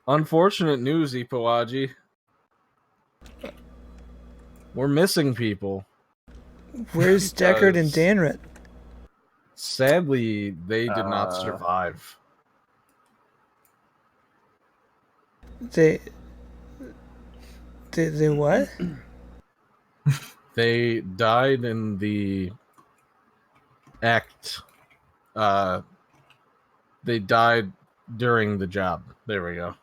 Unfortunate news, Ipoaji. We're missing people. Where's Deckard and Danrit? Sadly, they did not survive. They what? They died in the act. They died during the job. There we go.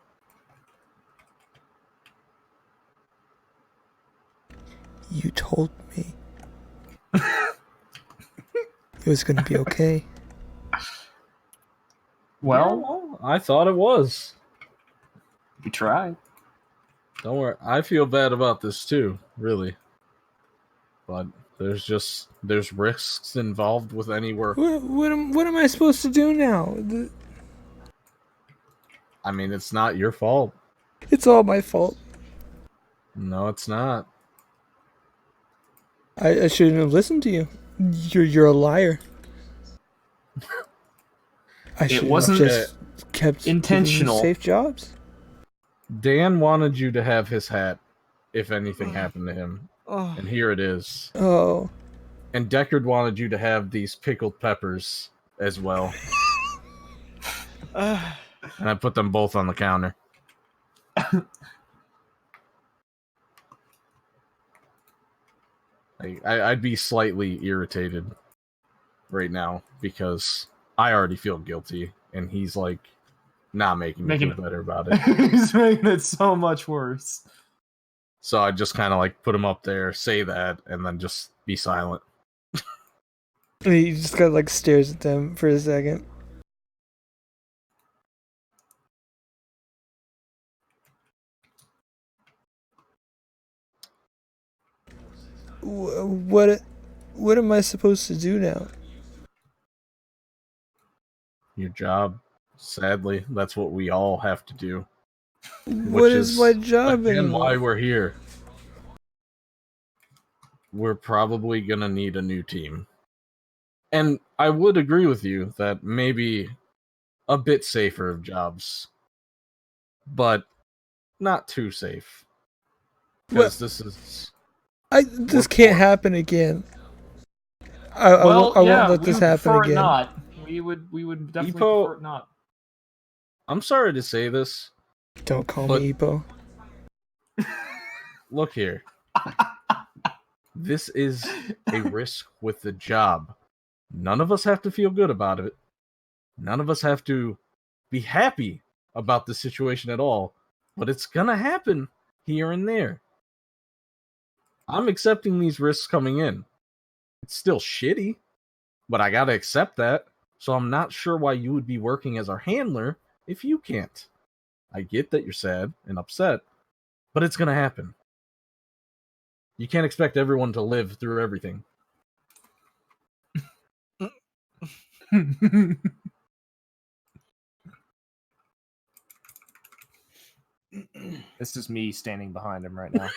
You told me it was going to be okay. Well, I thought it was. we tried. Don't worry. I feel bad about this too, really. But there's risks involved with any work. What am I supposed to do now? I mean, it's not your fault. It's all my fault. No, it's not. I shouldn't have listened to you. You're a liar. I should have just kept intentional. Safe jobs. Dan wanted you to have his hat if anything happened to him. Oh. And here it is. Oh. And Deckard wanted you to have these pickled peppers as well. And I put them both on the counter. I'd be slightly irritated right now because I already feel guilty, and he's like not making me feel better about it. He's making it so much worse. So I just kind of like put him up there, say that, and then just be silent. He just kind of like stares at them for a second. What am I supposed to do now? Your job, sadly, that's what we all have to do. What is my job again anymore? why we're here. We're probably gonna need a new team. And I would agree with you that maybe a bit safer of jobs, but not too safe. Because this is This can't happen again. I won't let we this would happen prefer it again. not. We would definitely Epo- prefer it not. I'm sorry to say this. Don't call But- me Epo. Look here. This is a risk with the job. None of us have to feel good about it. None of us have to be happy about the situation at all. But it's gonna happen here and there. I'm accepting these risks coming in. It's still shitty, but I gotta accept that. So I'm not sure why you would be working as our handler if you can't. I get that you're sad and upset, but it's gonna happen. You can't expect everyone to live through everything. This is me standing behind him right now.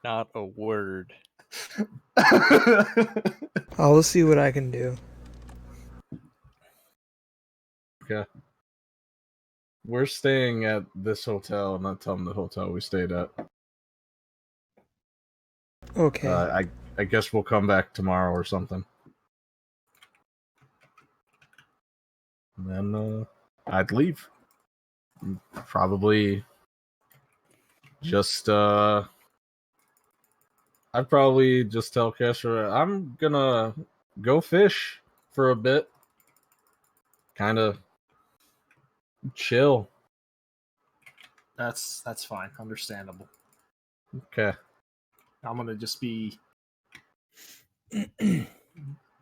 Not a word. I'll see what I can do. Okay. We're staying at this hotel. I'm not telling the hotel we stayed at. Okay. I guess we'll come back tomorrow or something. And then I'd leave. Probably just I'd probably just tell Kesha I'm gonna go fish for a bit. Kinda chill. That's fine. Understandable. Okay. I'm gonna just be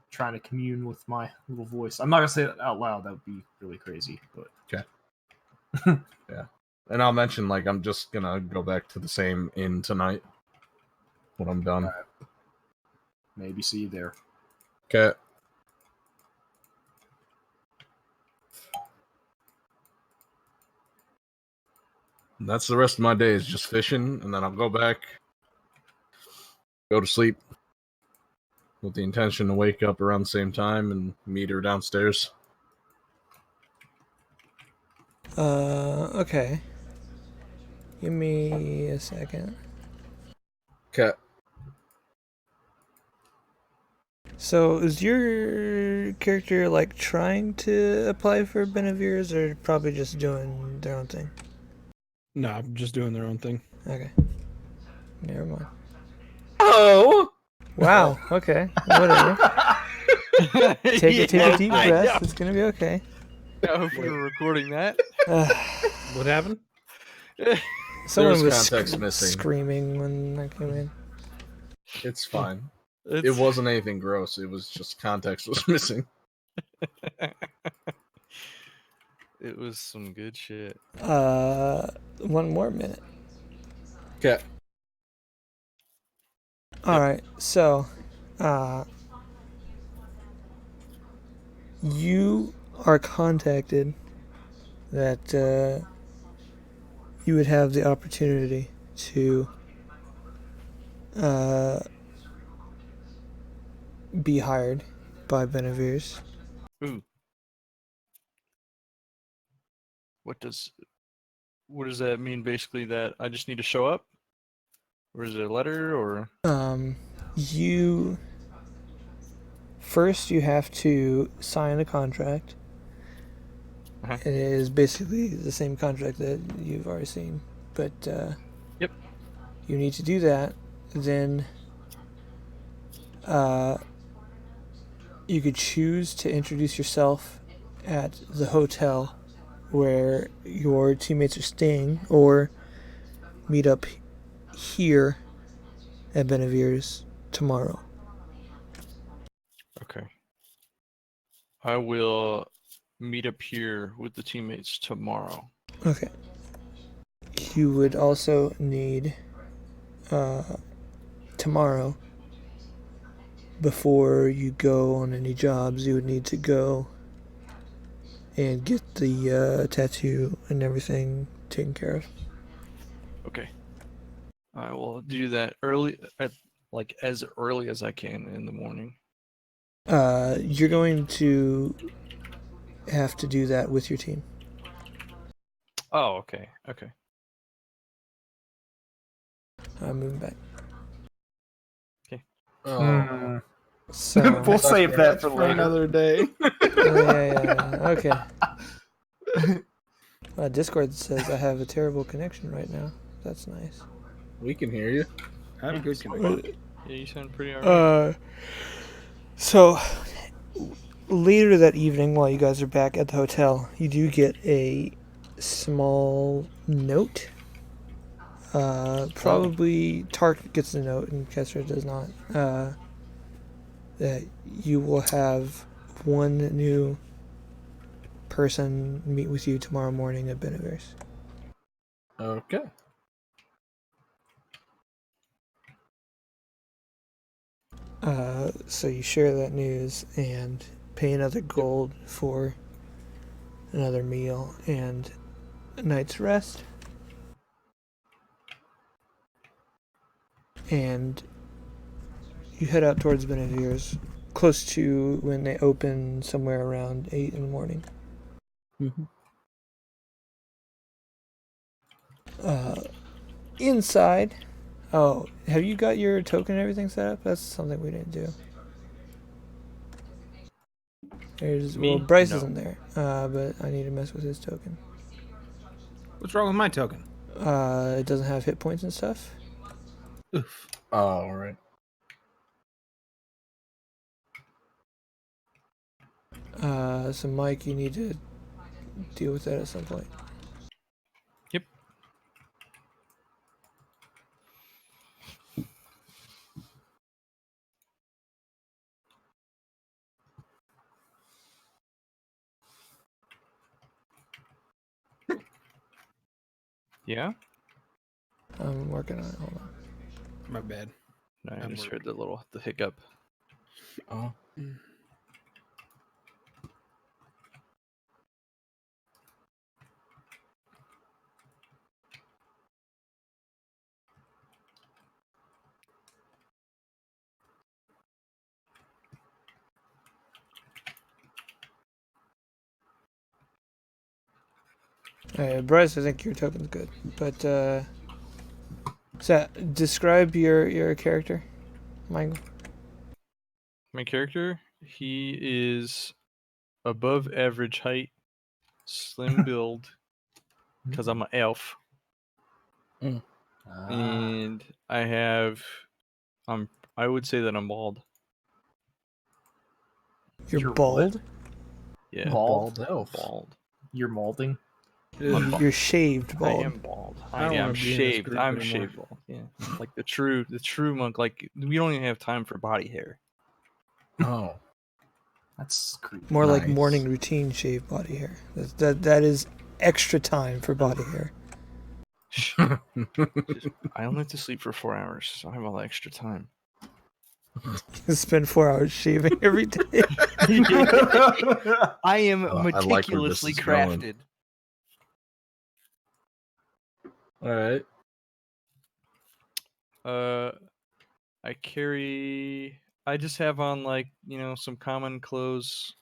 trying to commune with my little voice. I'm not gonna say that out loud. That would be really crazy. But Yeah. And I'll mention like I'm just gonna go back to the same inn tonight when I'm done. maybe see you there. Okay. And that's the rest of my day is just fishing, and then I'll go back, go to sleep, with the intention to wake up around the same time and meet her downstairs. Okay. Give me a second. Okay. So, is your character like trying to apply for Benevirs, or probably just doing their own thing? No, I'm just doing their own thing. Okay. Never mind. Oh! Wow. Okay. Whatever. Take a deep breath. It's gonna be okay. I hope we were recording that. What happened? Someone There's was context missing. screaming when I came in. It's fine. It's, It wasn't anything gross. It was just context was missing. It was some good shit. 1 more minute. Okay. Alright, so, you are contacted that, you would have the opportunity to, be hired by Benevirs. Ooh. What does that mean? Basically, that I just need to show up, or is it a letter, or? You first you have to sign a contract. Uh-huh. It is basically the same contract that you've already seen, but Yep. you need to do that. Then you could choose to introduce yourself at the hotel where your teammates are staying, or meet up here at Benevir's tomorrow. Okay. I will meet up here with the teammates tomorrow. Okay. You would also need tomorrow, before you go on any jobs, you would need to go and get the tattoo and everything taken care of. Okay. I will do that early, as early as I can in the morning. You're going to have to do that with your team. Oh, okay. Okay. Moving back. Oh. So We'll save that That's for later. another day. yeah. Okay. Discord says I have a terrible connection right now. That's nice. We can hear you. I have a good connection. Yeah, you sound pretty alright. So later that evening, while you guys are back at the hotel, you do get a small note. Probably Tark gets the note and Kessler does not. That you will have one new person meet with you tomorrow morning at Benevir's. Okay. So you share that news and pay another gold for another meal and a night's rest. And you head out towards Benevir's, close to when they open, somewhere around 8 in the morning. Mm-hmm. Inside, oh, have you got your token and everything set up? That's something we didn't do. Me? Bryce No. isn't there, but I need to mess with his token. What's wrong with my token? It doesn't have hit points and stuff. Oof. Oh, all right. So Mike, you need to deal with that at some point. Yep. Yeah? I'm working on it. Hold on. My bad. No, I I'm just working. heard the hiccup. Oh. Bryce, I think your token's good. But, so, describe your character, Michael. My character, he is above average height, slim build, because I'm an elf, and I would say that I'm bald. You're You're bald? what? Yeah, Bald? elf. bald. You're molding. Ugh. You're shaved I bald. am bald. I don't I'm wanna be in this shaved. group I'm anymore. shaved bald. Yeah, like the true monk. Like we don't even have time for body hair. Oh. That's creepy. More like Nice. morning routine shaved body hair. That is extra time for body hair. I only have to sleep for 4 hours, so I have all the extra time. You spend 4 hours shaving every day. I am I like where this meticulously is going. crafted. All right. I just have on some common clothes,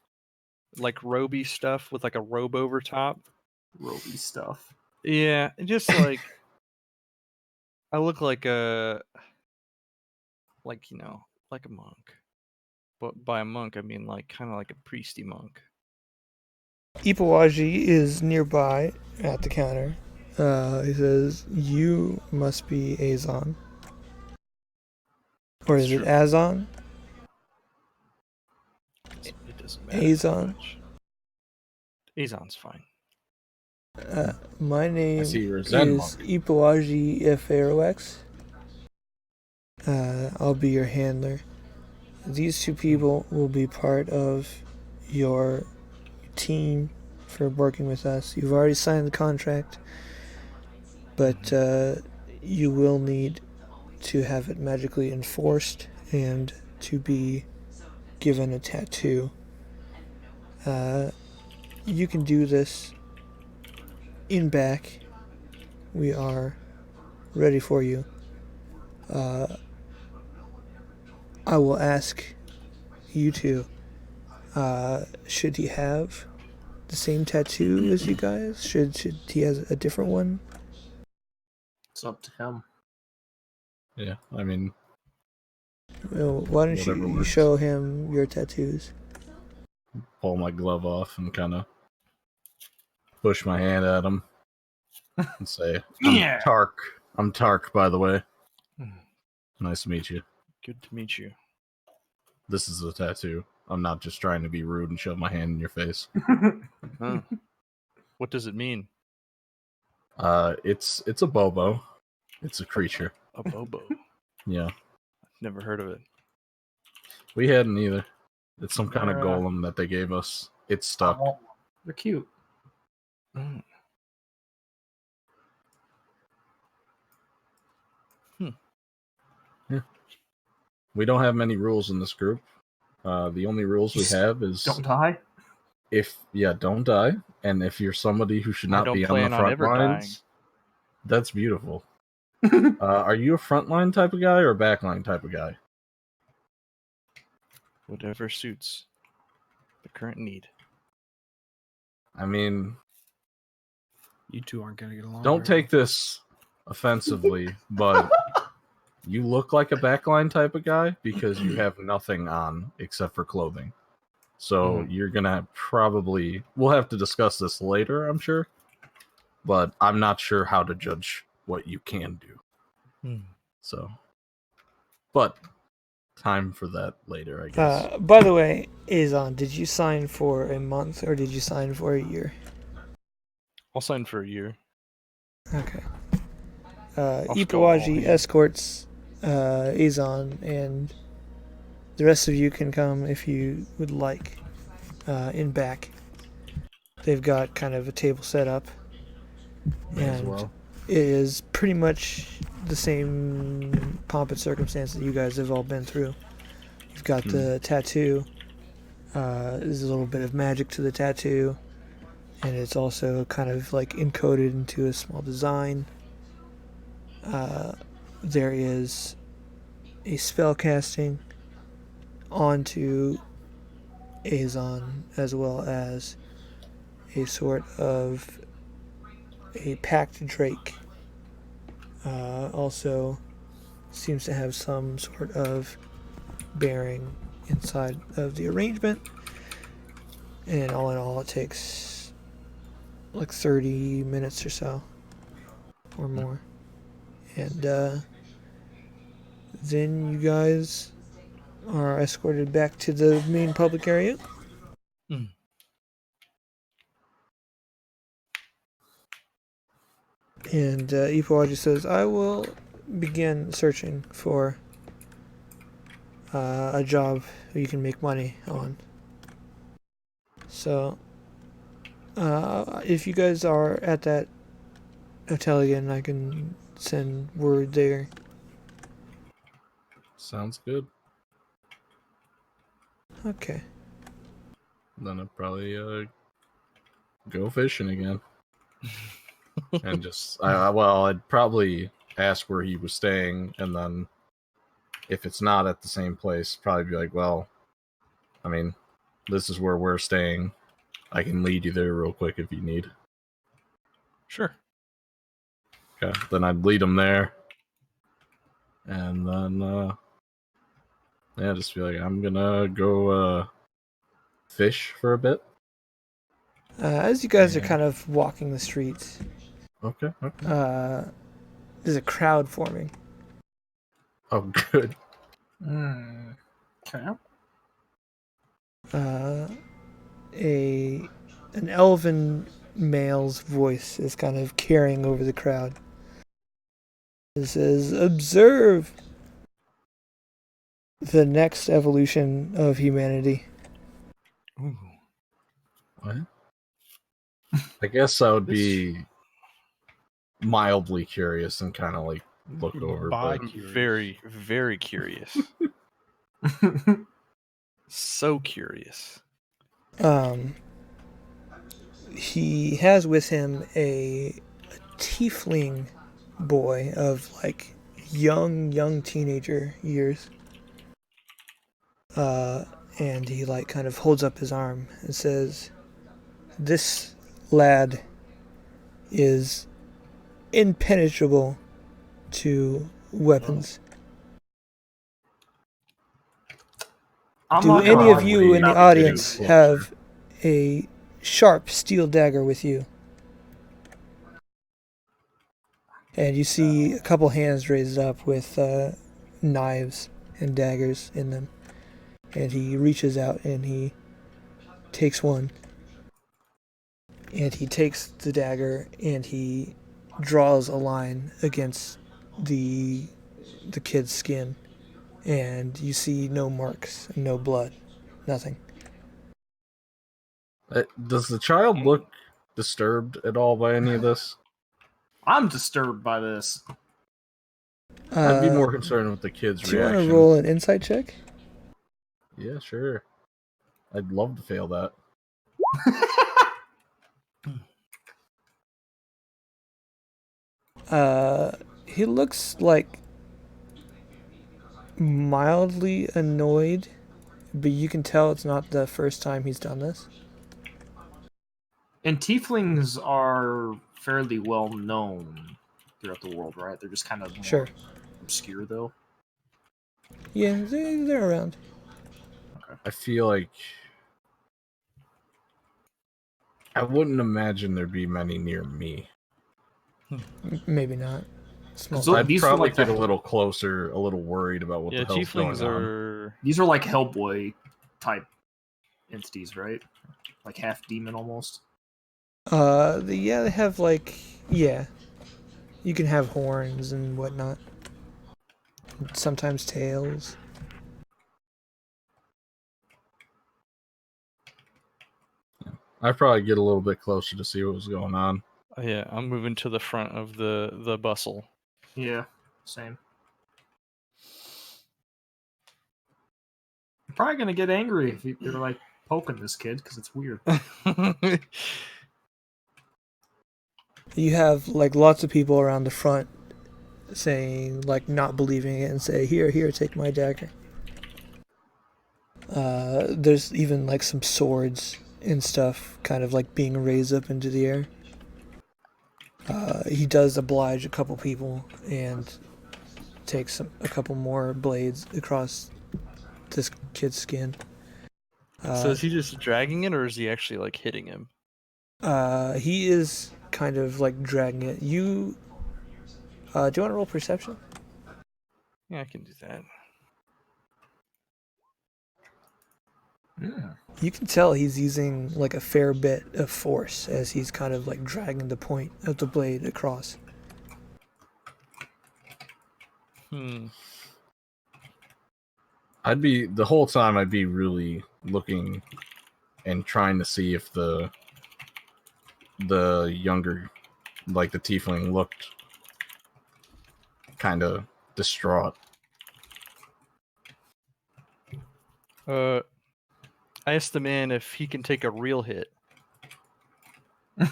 like roby stuff with like a robe over top. Roby stuff. Yeah, just like I look like like a monk. But by a monk I mean like kind of like a priesty monk. Ipawaji is nearby at the counter. He says, "You must be Azon." Or It's is it true. Azon? It doesn't matter. Azon. Azon's fine. My name I see you're a Zen is monk. Ipawaji Eferox. I'll be your handler. These two people will be part of your team for working with us. You've already signed the contract, but you will need to have it magically enforced and to be given a tattoo. you can do this in back. We are ready for you. I will ask you two, should he have the same tattoo as you guys? Should he has a different one? It's up to him. Yeah, I mean, Well, why don't Whatever you works. show him your tattoos? pull my glove off and kind of push my hand at him and say, Yeah. I'm Tark, by the way. Hmm. Nice to meet you. Good to meet you. This is a tattoo. I'm not just trying to be rude and shove my hand in your face. Huh. What does it mean? It's a bobo. It's a creature. A bobo. Yeah. Never heard of it. We hadn't either. It's some kind of They're, golem that they gave us. It's stuck. They're cute. Mm. We don't have many rules in this group. The only rules we Just have is Don't die. don't die, and if you're somebody who should I not don't be on the plan on front ever lines, that's beautiful. Are you a frontline type of guy or a backline type of guy? Whatever suits the current need. I mean, You two aren't going to get along. don't very take this offensively, but you look like a backline type of guy because you have nothing on except for clothing. So you're gonna probably, we'll have to discuss this later, I'm sure, but I'm not sure how to judge what you can do. Hmm. So, but time for that later, I guess. By the way, Azon, did you sign for a month or did you sign for a year? I'll sign for a year. Okay. just go all Ipawaji in. escorts Azon, and the rest of you can come if you would like in back. They've got kind of a table set up, May as and well. it is pretty much the same pomp and circumstance that you guys have all been through. You've got the tattoo. There's a little bit of magic to the tattoo, and it's also kind of like encoded into a small design. There is a spell casting onto Azon, as well as a sort of a packed drake. Also seems to have some sort of bearing inside of the arrangement. And all in all, it takes like 30 minutes or so, or more. And then you guys are escorted back to the main public area. Mm. And Ipawaji says, I will begin searching for a job you can make money on. So, if you guys are at that hotel again, I can send word there. Sounds good. Okay. Then I'd probably go fishing again. And just, I'd probably ask where he was staying, and then if it's not at the same place, probably be like, well, I mean, this is where we're staying. I can lead you there real quick if you need. Sure. Okay, then I'd lead him there. And then, yeah, just be like, I'm gonna go fish for a bit. As you guys are Yeah. kind of walking the streets, Okay. there's a crowd forming. Oh, good. Okay. An elven male's voice is kind of carrying over the crowd. It says, observe the next evolution of humanity. Ooh. What? I guess I would be mildly curious and kind of like look over. By But curious. Very, very curious. So curious. he has with him a tiefling boy of like young teenager years. And he like kind of holds up his arm and says, "This lad is impenetrable to weapons. I'm Do not gonna any of argue you in the about audience closer. have a sharp steel dagger with you?" And you see a couple hands raised up with knives and daggers in them. And he reaches out and he takes one. And he takes the dagger and he draws a line against the kid's skin. And you see no marks, no blood, nothing. Does the child look disturbed at all by any of this? I'm disturbed by this. I'd be more concerned with the kid's Do you want reaction. to roll an insight check? Yeah, sure. I'd love to fail that. He looks like mildly annoyed, but you can tell it's not the first time he's done this. And tieflings are fairly well known throughout the world, right? They're just kind of more Sure. obscure, though. Yeah, they're around. I feel like I wouldn't imagine there'd be many near me. Maybe not. Small. So I'd these are probably like get the- a little closer, a little worried about what Yeah, the hell's going tieflings on. are. These are like Hellboy type entities, right? Like half demon almost. They have like, yeah. You can have horns and whatnot. Sometimes tails. I'd probably get a little bit closer to see what was going on. Yeah, I'm moving to the front of the bustle. Yeah, same. You're probably gonna get angry if you're like poking this kid because it's weird. You have like lots of people around the front saying, like, not believing it and say, here, take my dagger. There's even like some swords and stuff kind of like being raised up into the air. He does oblige a couple people and takes a couple more blades across this kid's skin. So is he just dragging it, or is he actually like hitting him? He is kind of like dragging it. Do you want to roll perception? Yeah, I can do that. Yeah. You can tell he's using like a fair bit of force as he's kind of like dragging the point of the blade across. The whole time I'd be really looking and trying to see if the younger, like the tiefling, looked kind of distraught. I asked the man if he can take a real hit. Then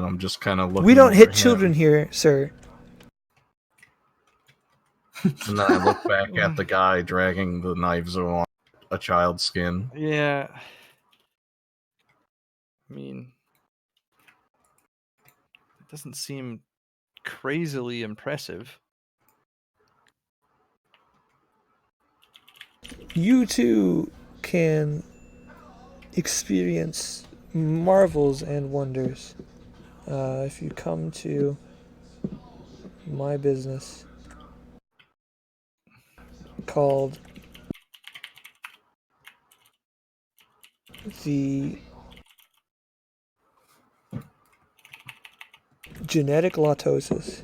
I'm just kind of looking. We don't over hit him, children here, sir. And then I look back at the guy dragging the knives along a child's skin. Yeah. I mean, it doesn't seem crazily impressive. You too can experience marvels and wonders if you come to my business called the genetic latosis.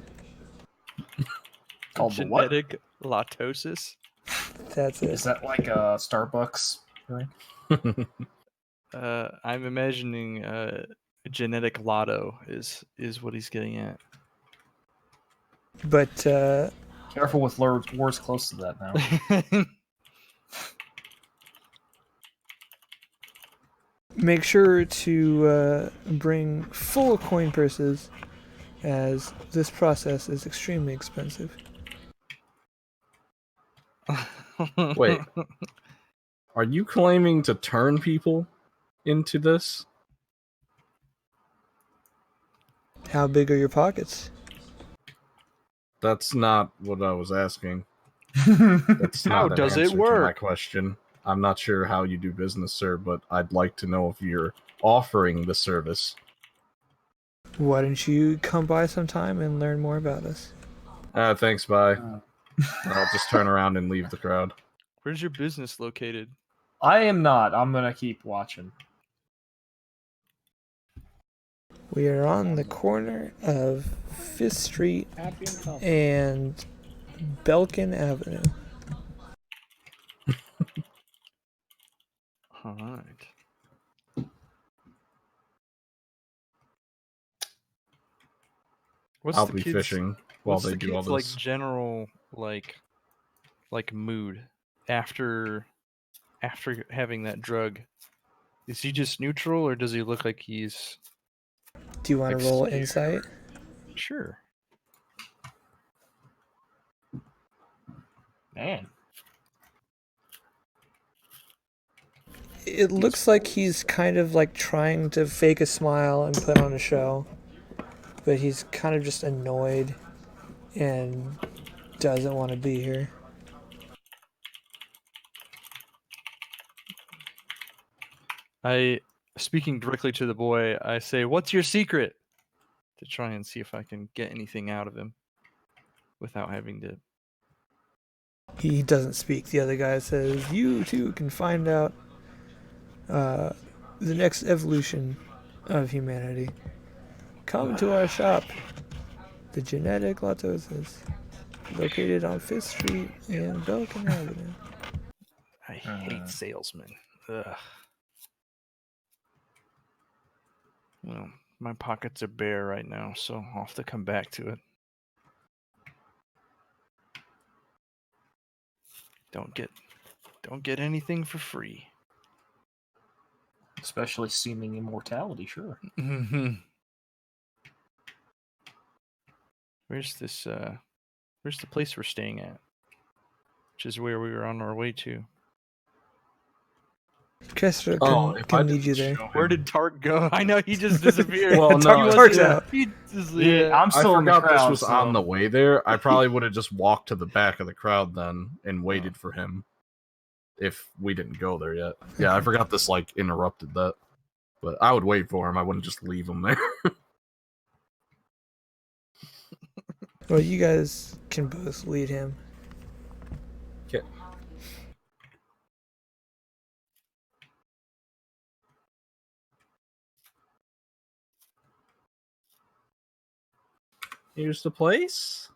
Called the what? Genetic latosis? That's it. Is that like a Starbucks thing? I'm imagining genetic lotto is what he's getting at. But Careful with words close to that now. make sure to bring full coin purses, as this process is extremely expensive. Wait. Are you claiming to turn people into this? How big are your pockets? That's not what I was asking. That's How not an does it answer to my work? question. I'm not sure how you do business, sir, but I'd like to know if you're offering the service. Why don't you come by sometime and learn more about us? Thanks, bye. I'll just turn around and leave the crowd. Where's your business located? I am not. I'm gonna keep watching. We are on the corner of 5th Street Happy and healthy. and Belkin Avenue. All right. What's I'll the be kids, fishing while what's they the do all kids' like this. general like mood after having that drug? Is he just neutral, or does he look like he's Do you want to like roll scared? insight? Sure. Man. It looks like he's kind of like trying to fake a smile and put on a show, but he's kind of just annoyed and doesn't want to be here. Speaking directly to the boy, I say, "What's your secret?" to try and see if I can get anything out of him without having to. He doesn't speak. The other guy says, "You too can find out the next evolution of humanity. Come to our shop, the Genetic Latosis, located on 5th Street and Belkin Avenue." I hate salesmen. Ugh. Well, my pockets are bare right now, so I'll have to come back to it. Don't get anything for free. Especially seeming immortality, sure. Where's this? Where's the place we're staying at? Which is where we were on our way to. Kessler if can I lead you didn't there. show Where him- did Tart go? I know he just disappeared. Well, no, Tart's out. He just, Yeah, I'm I still in the forgot crowd. this was so- on the way there. I probably would have just walked to the back of the crowd then and waited for him if we didn't go there yet. Yeah, I forgot this like interrupted that. But I would wait for him. I wouldn't just leave him there. Well, you guys can both lead him. Okay. Here's the place.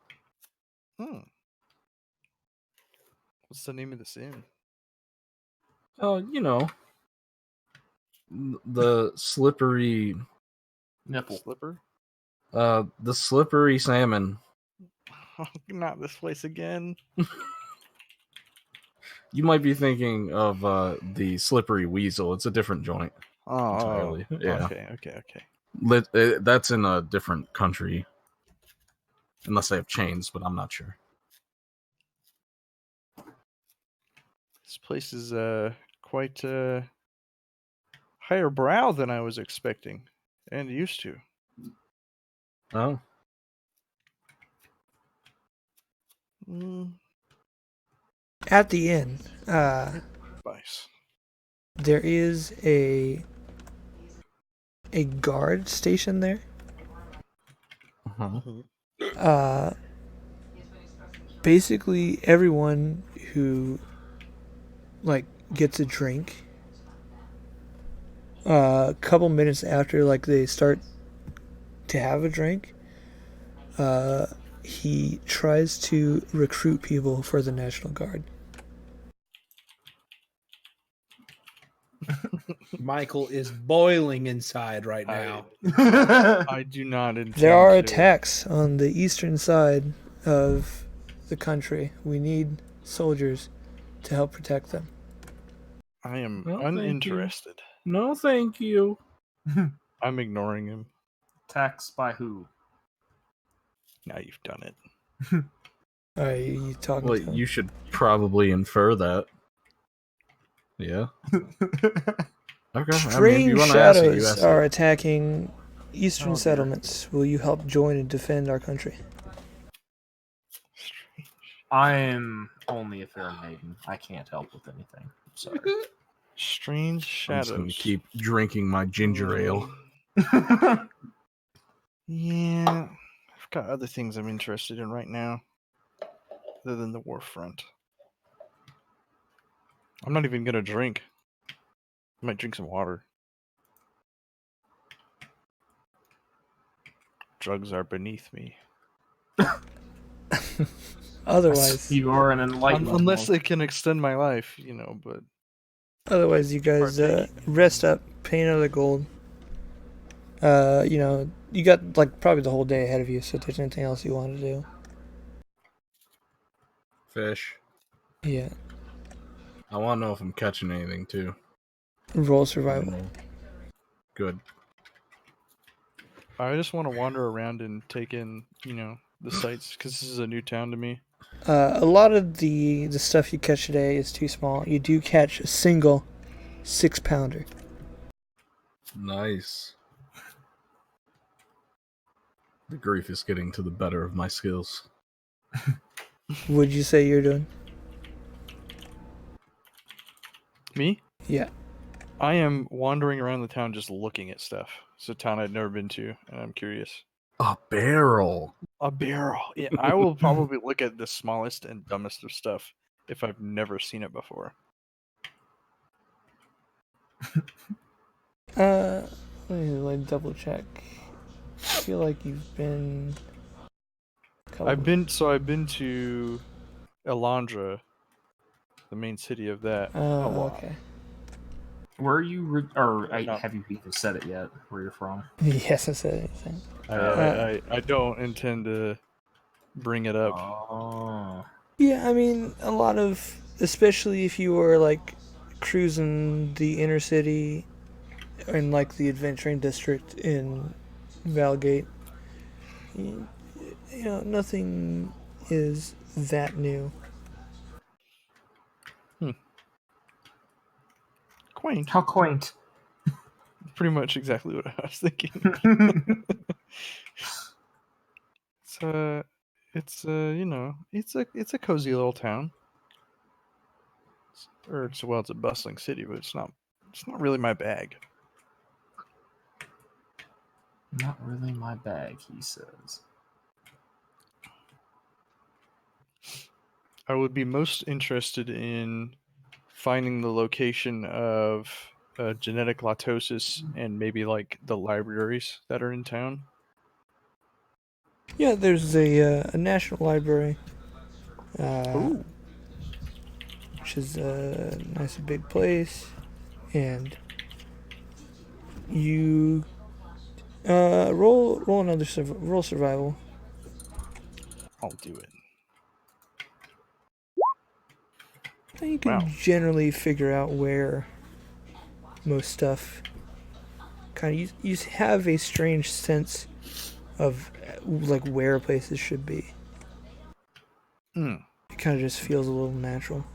Hmm. What's the name of this inn? Oh, you know, the slippery, Nipple. Slipper? the slippery salmon. Not this place again. You might be thinking of the slippery weasel. It's a different joint entirely. Yeah, Okay. that's in a different country, unless they have chains, but I'm not sure. This place is quite higher brow than I was expecting and used to. Oh, At the inn, Advice. there is a guard station there. uh-huh. Basically, everyone who like gets a drink, a couple minutes after like they start to have a drink, he tries to recruit people for the National Guard. Michael is boiling inside right now. I do not intend There are to. attacks on the eastern side of the country. We need soldiers to help protect them. I am Well, thank you. uninterested. No, thank you. I'm ignoring him. Tax by who? Now you've done it. Are you talking Well, to him? you should probably infer that. Yeah. Okay. Strange you want to ask it, you shadows ask are it. attacking eastern Oh, dear. settlements. Will you help join and defend our country? Strange. I am only a fair maiden. I can't help with anything. Sorry. Strange I'm just going shadows. to keep drinking my ginger ale. Yeah, I've got other things I'm interested in right now, other than the war front. I'm not even gonna drink. I might drink some water. Drugs are beneath me. Otherwise, You are an enlightened Unless monk. they can extend my life, but you guys Partaking. rest up, pay another gold. You got like probably the whole day ahead of you. So if there's anything else you want to do, Fish. yeah, I want to know if I'm catching anything, too. roll survival. Good. I just want to wander around and take in, the sights, because this is a new town to me. A lot of the stuff you catch today is too small. You do catch a single 6-pounder. Nice. The grief is getting to the better of my skills. Would you say you're doing? Me? Yeah. I am wandering around the town just looking at stuff. It's a town I've never been to, and I'm curious. A barrel. A barrel. Yeah, I will probably look at the smallest and dumbest of stuff if I've never seen it before. Let me double check. I feel like you've been. I've been to Elandra, the main city of that. a lot. Okay. Where are you? No. Have you even said it yet? Where you're from? Yes, I said anything. I don't intend to bring it up. Oh. Yeah, I mean, a lot of, especially if you were like cruising the inner city in like the adventuring district in Valgate, nothing is that new. Quaint. How quaint. Pretty much exactly what I was thinking. It's it's a cozy little town. It's a bustling city, but it's not really my bag. Not really my bag, he says. I would be most interested in finding the location of genetic latosis and maybe like the libraries that are in town. Yeah, there's a national library, which is a nice big place, and you roll another roll survival. I'll do it. You can Wow. generally figure out where most stuff kind of you have a strange sense of like where places should be. Hmm. It kind of just feels a little natural.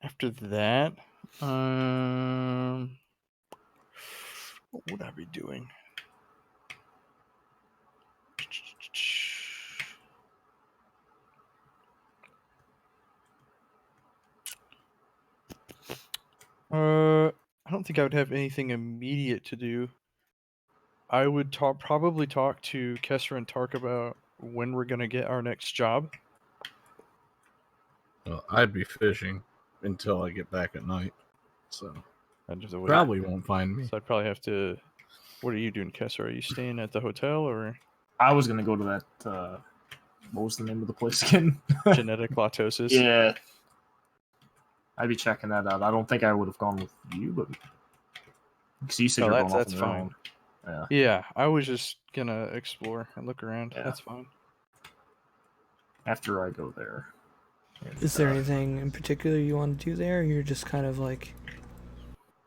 After that, what would I be doing? I don't think I would have anything immediate to do. I would probably talk to Kessler and Tark about when we're gonna get our next job. Well, I'd be fishing until I get back at night. So I'd have to wait. probably won't find me. So I'd probably have to. What are you doing, Kessler? Are you staying at the hotel or I was gonna go to that. What was the name of the place again? genetic latosis? Yeah. I'd be checking that out. I don't think I would have gone with you, but because you said you're going off that's on your fine. own. Yeah. Yeah, I was just gonna explore and look around. Yeah. That's fine. After I go there. And, Is there anything in particular you want to do there? Or you're just kind of like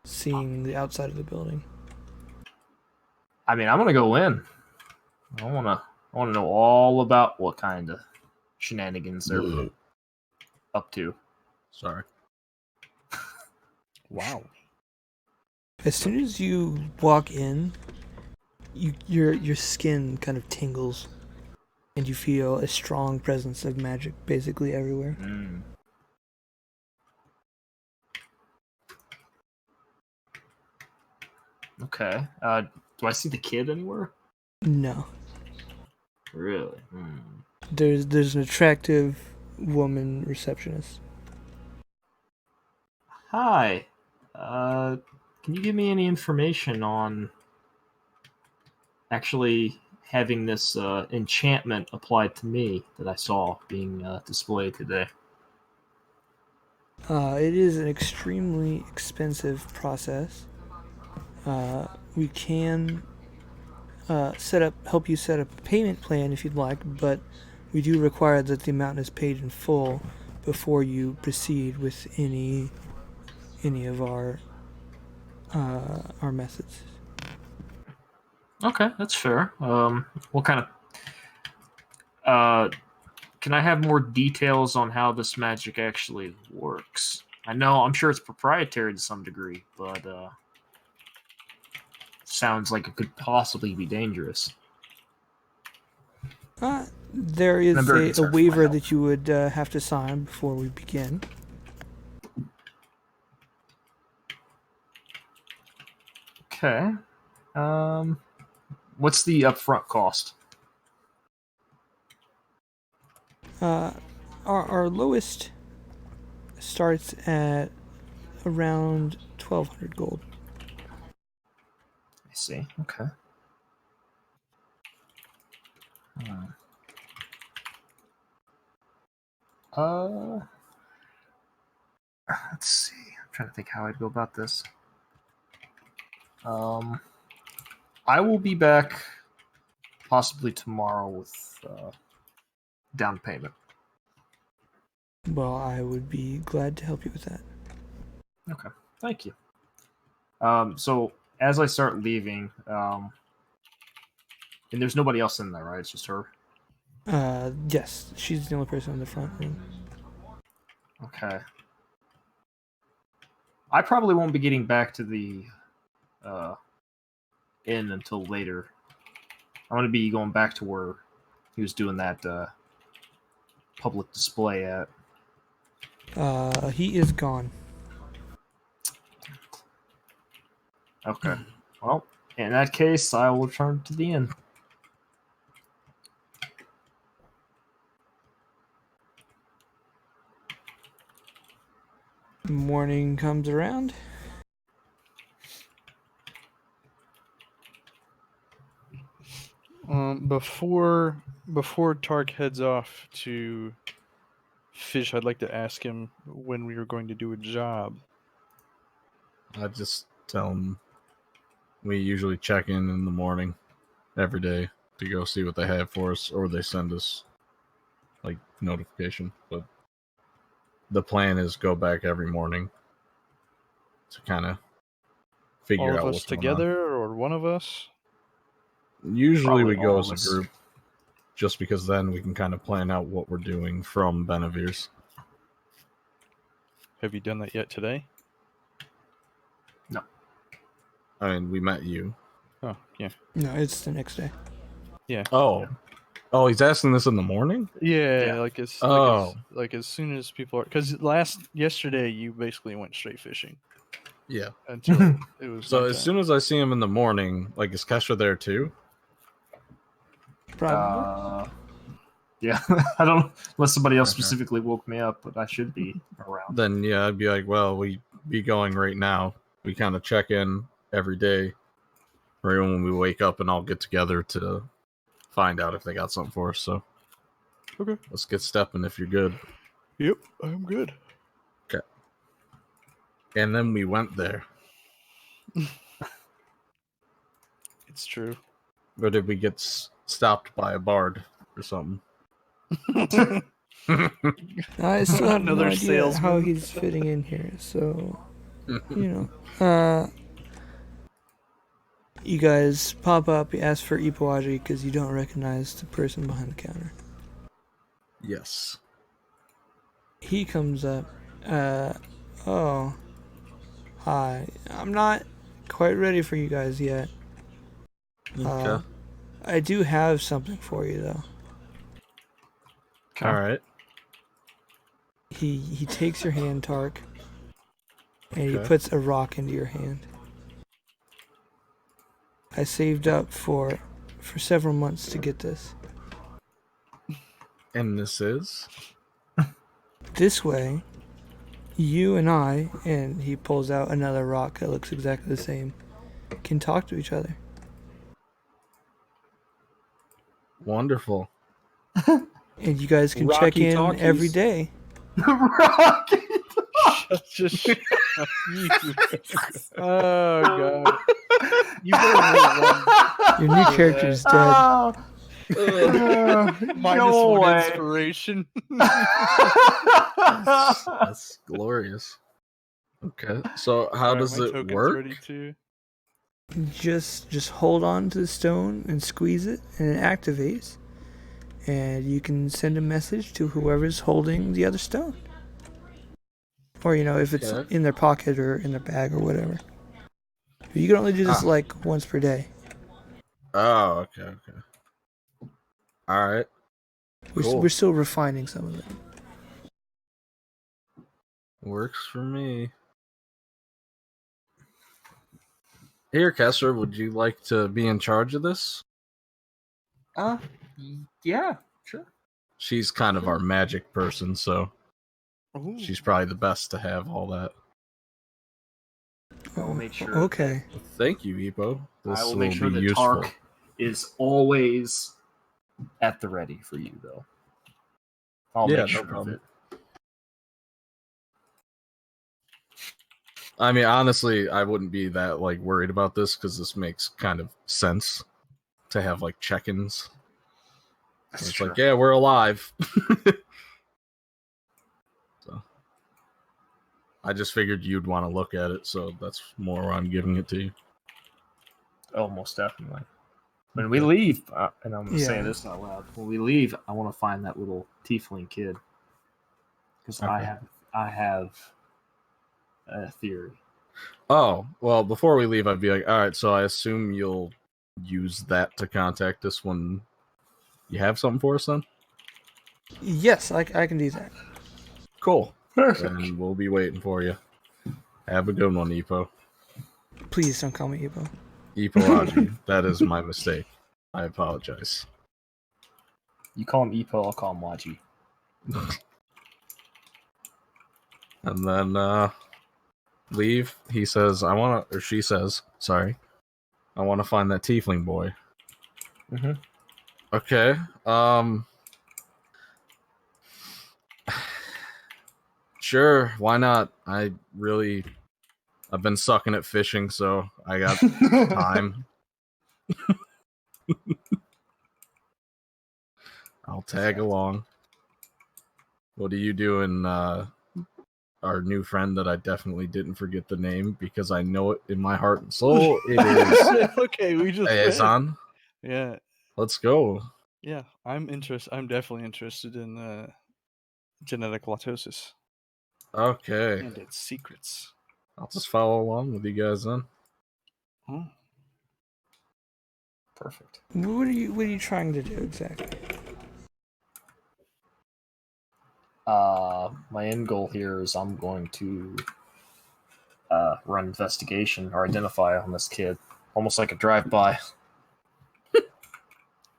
seeing the outside of the building. I mean, I'm gonna go in. I wanna know all about what kind of shenanigans they're up to. Sorry. Wow. As soon as you walk in, your skin kind of tingles, and you feel a strong presence of magic basically everywhere. Mm. Okay. Do I see the kid anywhere? No, Really? there's an attractive woman receptionist. Hi. Can you give me any information on actually having this enchantment applied to me that I saw being displayed today? It is an extremely expensive process. We can help you set up a payment plan if you'd like, but we do require that the amount is paid in full before you proceed with any of our methods. Okay, that's fair. What kind of can I have more details on how this magic actually works? I'm sure it's proprietary to some degree, but sounds like it could possibly be dangerous. There I'm is very a concerned for my waiver health. that you would have to sign before we begin. Okay. What's the upfront cost? Our lowest starts at around 1,200 gold. I see. Okay. Uh, let's see. I'm trying to think how I'd go about this. I will be back possibly tomorrow with down payment. Well, I would be glad to help you with that. Okay. Thank you. So as I start leaving, and there's nobody else in there, right? It's just her. Yes, she's the only person in the front room. Okay. I probably won't be getting back to the inn until later. I'm going to be going back to where he was doing that public display at. He is gone. Okay. Well, in that case, I will return to the inn. Morning comes around. Before Tark heads off to fish, I'd like to ask him when we were going to do a job. I just tell them we usually check in the morning every day to go see what they have for us, or they send us like notification. But the plan is go back every morning to kind of figure All of out us what's going together, or one of us? on. Usually Probably we go all as of a us. group, just because then we can kind of plan out what we're doing from Benevir's. Have you done that yet today? No. I mean, we met you. Oh, yeah. No, it's the next day. Oh, he's asking this in the morning. Yeah, Yeah. like as soon as people are, because yesterday you basically went straight fishing Yeah. until it was So nighttime. as soon as I see him in the morning, like, is Kesha there too? Probably. Yeah. I don't unless somebody else Okay. specifically woke me up, but I should be around. Then yeah, I'd be like, well, we be going right now. We kind of check in every day, right when we wake up, and all get together to find out if they got something for us. So Okay. let's get stepping if you're good. Yep, I'm good. Okay. And then we went there. It's true. Or did we get stopped by a bard or something? I still have no Another idea how salesman. he's fitting in here. So, you know, you guys pop up, you ask for Ipuaji because you don't recognize the person behind the counter. Yes. He comes up. Oh, hi. I'm not quite ready for you guys yet. Okay. I do have something for you though. All right. He takes your hand, Tark, and he Okay. puts a rock into your hand. I saved up for several months to get this. And this is? This way, you and I, and he pulls out another rock that looks exactly the same, can talk to each other. Wonderful. And you guys can check Rocky in talkies. every day. Just shut up, you. Oh god. You better roll Your new character is dead. one. Minus No one way. inspiration. That's glorious. Okay. So how Alright, does my it token's work? ready too. Just hold on to the stone and squeeze it, and it activates. And you can send a message to whoever's holding the other stone. Or, you know, if it's Okay. in their pocket or in their bag or whatever. You can only do this like once per day. Oh, okay. All right. Cool. We're still refining some of it. Works for me. Here, Kessler, would you like to be in charge of this? Yeah, sure. She's kind of our magic person, so Ooh. she's probably the best to have all that. I will make sure. Okay. Thank you, Epo. This I will make sure be that useful. Tark is always at the ready for you, though. I'll Yeah, make no sure of problem. it. I mean, honestly, I wouldn't be that worried about this because this makes kind of sense to have check-ins. That's It's true. yeah, we're alive. So I just figured you'd want to look at it, so that's more why I'm giving it to you. Oh, most definitely. When we leave, and I'm going to say Yeah. this out loud, when we leave, I want to find that little tiefling kid. Because Okay. I have a theory. Oh, well, before we leave, I'd be like, all right, so I assume you'll use that to contact us when you have something for us then? Yes, I can do that. Cool. Then we'll be waiting for you. Have a good one, Epo. Please don't call me Epo. Epo-aji. That is my mistake. I apologize. You call him Epo, I'll call him Waji. And then leave. He says, or she says, sorry, I want to find that tiefling boy. Mhm. Okay. Sure, why not? I've been sucking at fishing, so I got time. I'll tag along. What are you doing, our new friend that I definitely didn't forget the name because I know it in my heart and soul? It is Okay, we just read. Azan. Yeah, Let's go. yeah. I'm definitely interested in genetic latosis Okay. and its secrets. I'll just follow along with you guys then. Oh. Perfect. What are you trying to do exactly? My end goal here is I'm going to run investigation or identify on this kid, almost like a drive-by.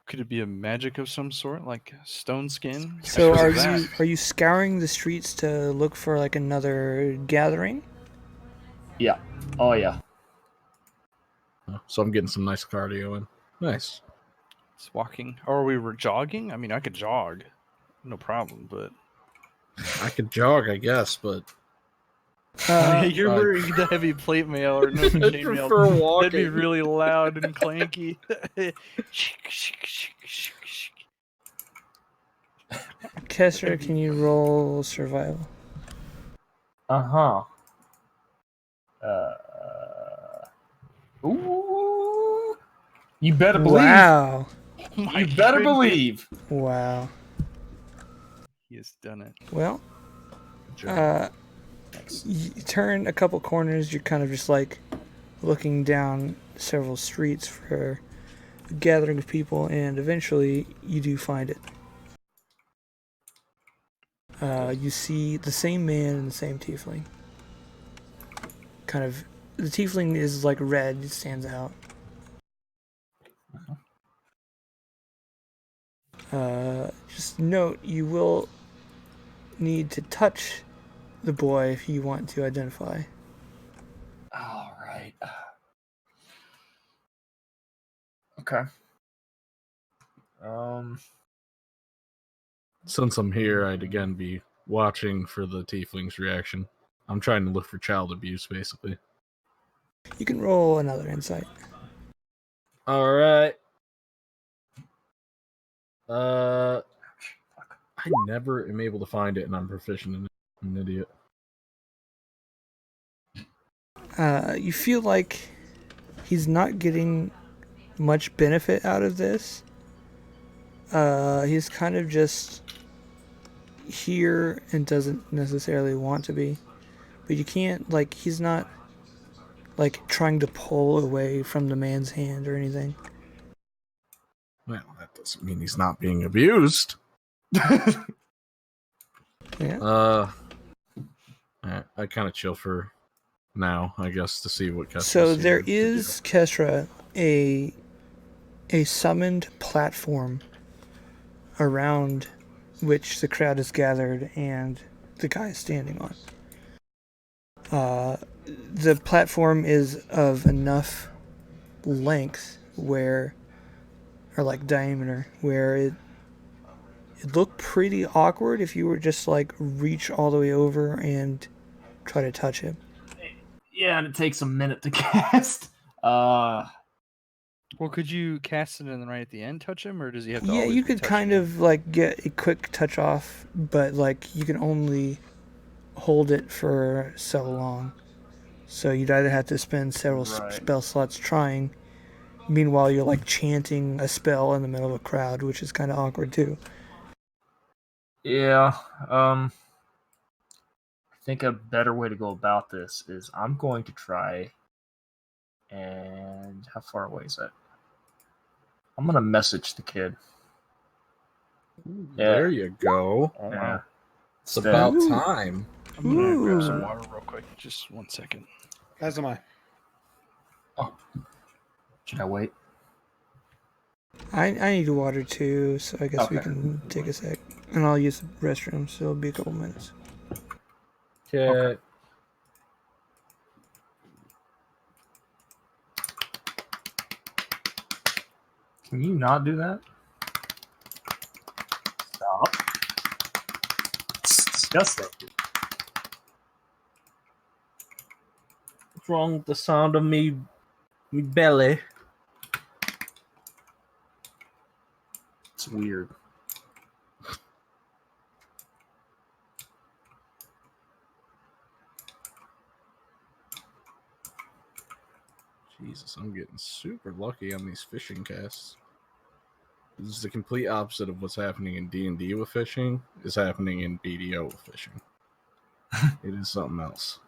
Could it be a magic of some sort, like stone skin? So Because are of that. you scouring the streets to look for another gathering? Yeah. Oh yeah. So I'm getting some nice cardio in. Nice. It's walking, or we were jogging. I mean, I could jog, no problem. But I could jog, I guess, but You're Like- wearing the heavy plate mail or no I chainmail. prefer That'd be walking. really loud and clanky. Kestra, can you roll survival? Uh-huh. Ooh. You better believe. Wow. My You better goodness. believe. Wow. He has done it. Well, job. you turn a couple corners, you're kind of just like looking down several streets for a gathering of people, and eventually you do find it. You see the same man and the same tiefling. Kind of, the tiefling is like red, it stands out. Just note, you will need to touch the boy if you want to identify. All right. Okay. Since I'm here, I'd again be watching for the tiefling's reaction. I'm trying to look for child abuse, basically. You can roll another insight. All right. I never am able to find it, and I'm proficient in it. I'm an idiot. You feel like he's not getting much benefit out of this. He's kind of just here and doesn't necessarily want to be. But you can't, like, he's not, like, trying to pull away from the man's hand or anything. Well, that doesn't mean he's not being abused. Yeah. I kind of chill for now, I guess, to see what Kestra's So there here to do. is, Kestra, a summoned platform around which the crowd is gathered and the guy is standing on. The platform is of enough length where, or like diameter, where it looked pretty awkward if you were just like reach all the way over and try to touch him. Yeah, and it takes a minute to cast. Well, could you cast it and then right at the end touch him, or does he have to Yeah, always you be could touching kind him? of like get a quick touch off, but like you can only hold it for so long. So you'd either have to spend several Right. spell slots trying. Meanwhile, you're like chanting a spell in the middle of a crowd, which is kind of awkward too. Yeah. I think a better way to go about this is I'm going to try. And how far away is that? I'm gonna message the kid. There you go. Yeah. It's about Ooh. time. I'm gonna grab some Ooh. water real quick. Just 1 second. As am I. Should I wait? I need water too, so I guess we Okay. can take a sec. And I'll use the restroom, so it'll be a couple minutes. Okay. Can you not do that? Stop. It's disgusting. What's wrong with the sound of me belly? It's weird. Jesus, I'm getting super lucky on these fishing casts. This is the complete opposite of what's happening in D&D with fishing is happening in BDO with fishing. It is something else.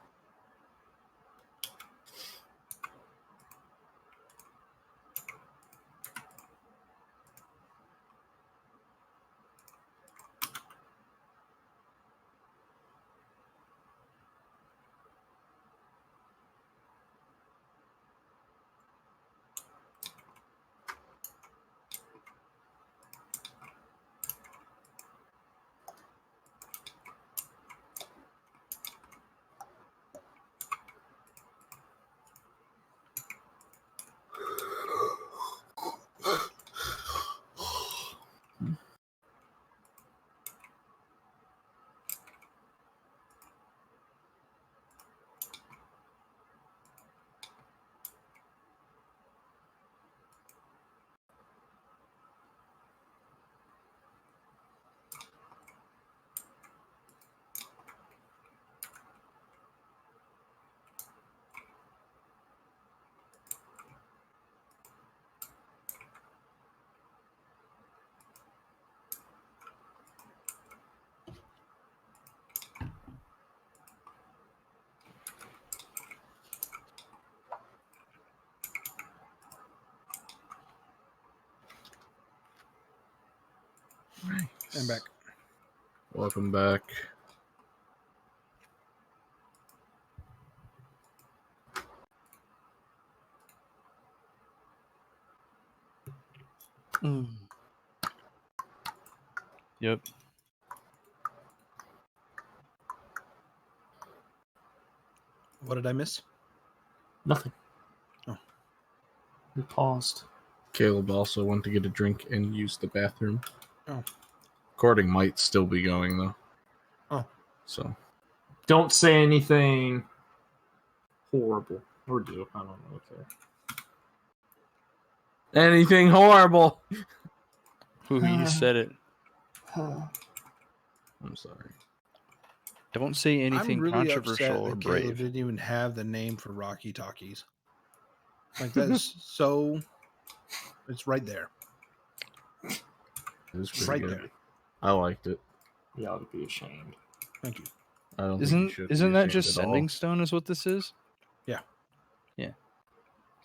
I'm back. Welcome back. Yep. What did I miss? Nothing. Oh. We paused. Caleb also went to get a drink and used the bathroom. Oh. Recording might still be going though. Oh. So. Don't say anything horrible. Or do. I don't know. Okay. Anything horrible. Who you said it? I'm sorry. Don't say anything I'm really controversial upset or that Caleb brave. didn't even have the name for Rocky Talkies. Like that is so. It's right there. It was pretty Right good. there. I liked it. You ought to be ashamed. Thank you. I don't think you should Isn't be that ashamed just at all. Sending Stone? Is what this is? Yeah. Yeah.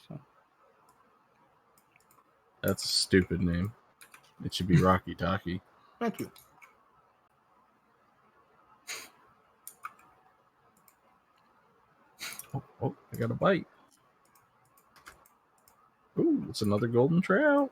So That's a stupid name. It should be Rocky Talkie. Thank you. Oh, I got a bite. Ooh, it's another golden trout.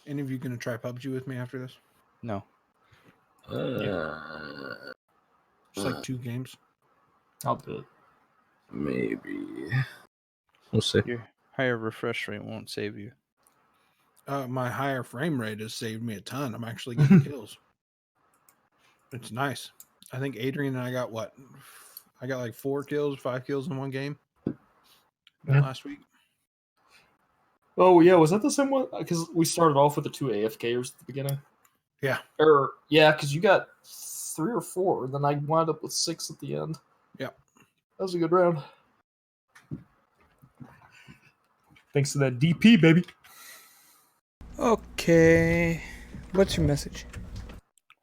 Any of you going to try PUBG with me after this? no. Just like 2 games. I'll do it. Maybe. We'll see. Your higher refresh rate won't save you. My higher frame rate has saved me a ton. I'm actually getting kills. It's nice. I think Adrian and I got what? I got like 4 kills, 5 kills in one game Yeah. last week. Oh, yeah. Was that the same one? Because we started off with the 2 AFKers at the beginning. Yeah. Yeah, because you got 3 or 4, and then I wound up with 6 at the end. Yeah. That was a good round. Thanks to that DP, baby. Okay. What's your message?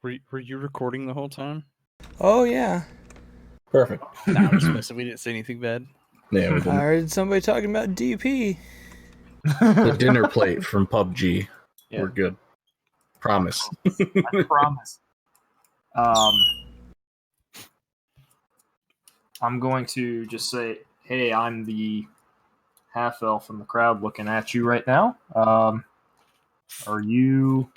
Were you recording the whole time? Oh, yeah. Perfect. No, I'm just messing. We didn't say anything bad. Yeah, we I didn't. heard somebody talking about DP. The dinner plate from PUBG. Yeah. We're good. Promise. I promise. I'm going to just say, hey, I'm the half elf in the crowd looking at you right now. Are you?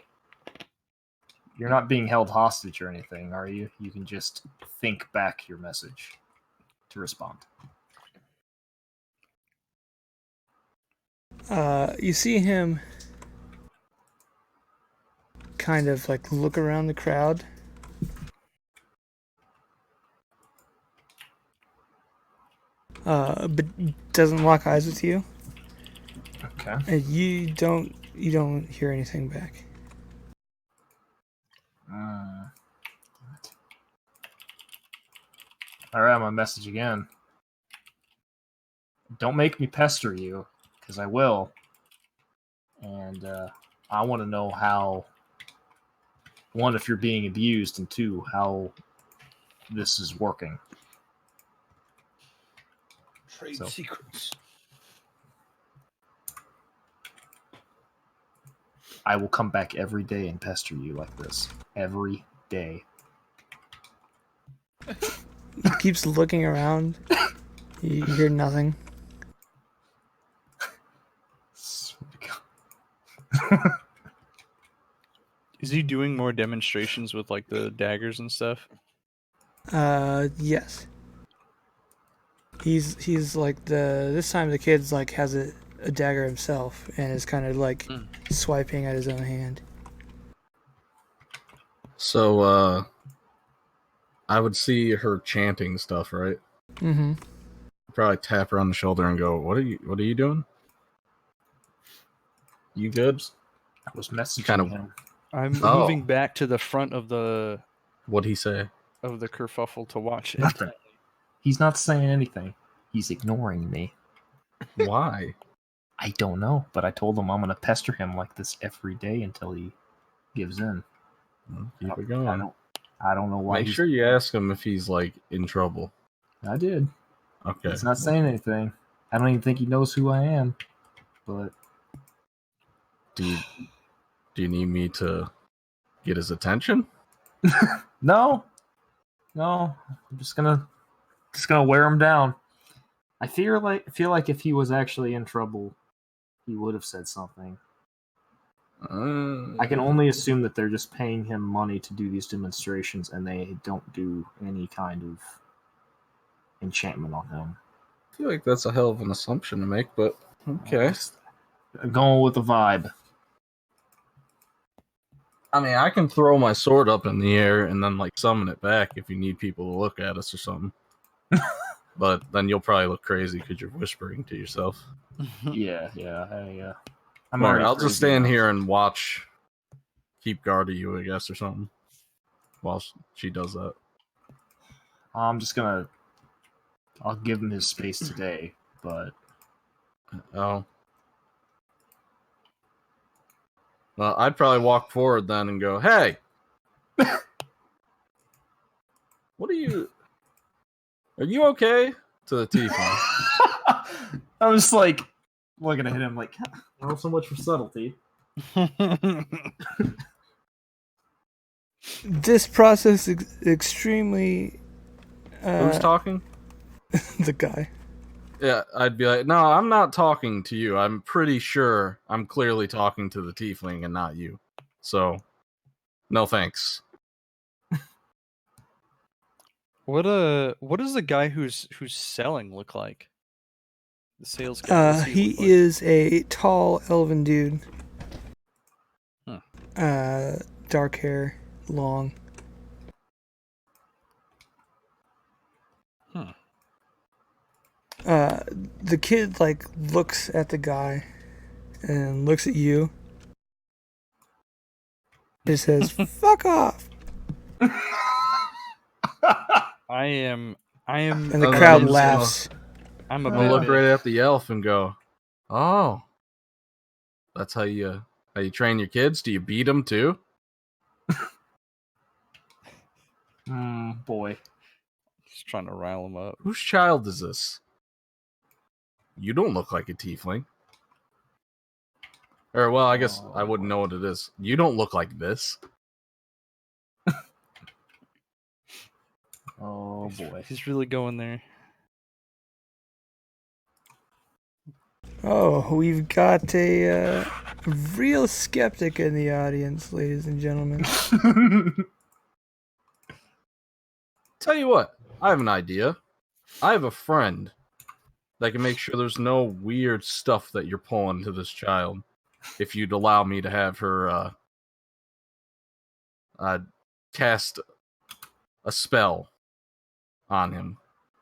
You're not being held hostage or anything, are you? You can just think back your message to respond. You see him kind of like look around the crowd. But doesn't lock eyes with you. Okay. And you don't hear anything back. All right, my message again. Don't make me pester you, because I will. And I want to know how, 1, if you're being abused, and 2, how this is working. Trade So. secrets. I will come back every day and pester you like this. Every day. He keeps looking around. You hear nothing. Is he doing more demonstrations with like the daggers and stuff? Yes. He's like this time the kid's like has a dagger himself and is kind of like swiping at his own hand. So, I would see her chanting stuff, right? Mm-hmm. Probably tap her on the shoulder and go, "What are you doing? You good?" I was messaging Kind of- him. I'm Oh. moving back to the front of the. What'd he say? of the kerfuffle to watch Nothing. intently. He's not saying anything. He's ignoring me. Why? I don't know, but I told him I'm going to pester him like this every day until he gives in. Well, keep it I going. don't know why. Make sure you ask him if he's like in trouble. I did. Okay. He's not saying anything. I don't even think he knows who I am. But Do you need me to get his attention? no, I'm just gonna wear him down. I feel like if he was actually in trouble, he would have said something. I can only assume that they're just paying him money to do these demonstrations, and they don't do any kind of enchantment on him. I feel like that's a hell of an assumption to make, but okay. I'm going with the vibe. I mean, I can throw my sword up in the air and then like summon it back if you need people to look at us or something. But then you'll probably look crazy because you're whispering to yourself. Yeah. I'm Or already I'll crazy just stand enough. here and watch, keep guard of you, I guess, or something, while she does that. I'll give him his space today, but Oh. Well, I'd probably walk forward then and go, "Hey, what are you okay?" To the tiefling. I was like looking at him like, not so much for subtlety. This process is extremely. Who's talking? The guy. Yeah, I'd be like, "No, I'm not talking to you. I'm pretty sure I'm clearly talking to the tiefling and not you. So, no thanks." What does the guy who's selling look like? The sales guy. What's He look like? is a tall elven dude. Huh. Dark hair, long. The kid like looks at the guy and looks at you. It says, "Fuck off," I am. and the Oh, crowd I'm just laughs. I'm a I'm bit gonna look big. right at the elf and go, "Oh, that's how you train your kids? Do you beat them too?" Boy. Just trying to rile him up. Whose child is this? You don't look like a tiefling. Or, well, I guess I wouldn't know what it is. You don't look like this. Oh boy. He's really going there. Oh, we've got a real skeptic in the audience, ladies and gentlemen. Tell you what, I have an idea. I have a friend that can make sure there's no weird stuff that you're pulling to this child. If you'd allow me to have her cast a spell on him.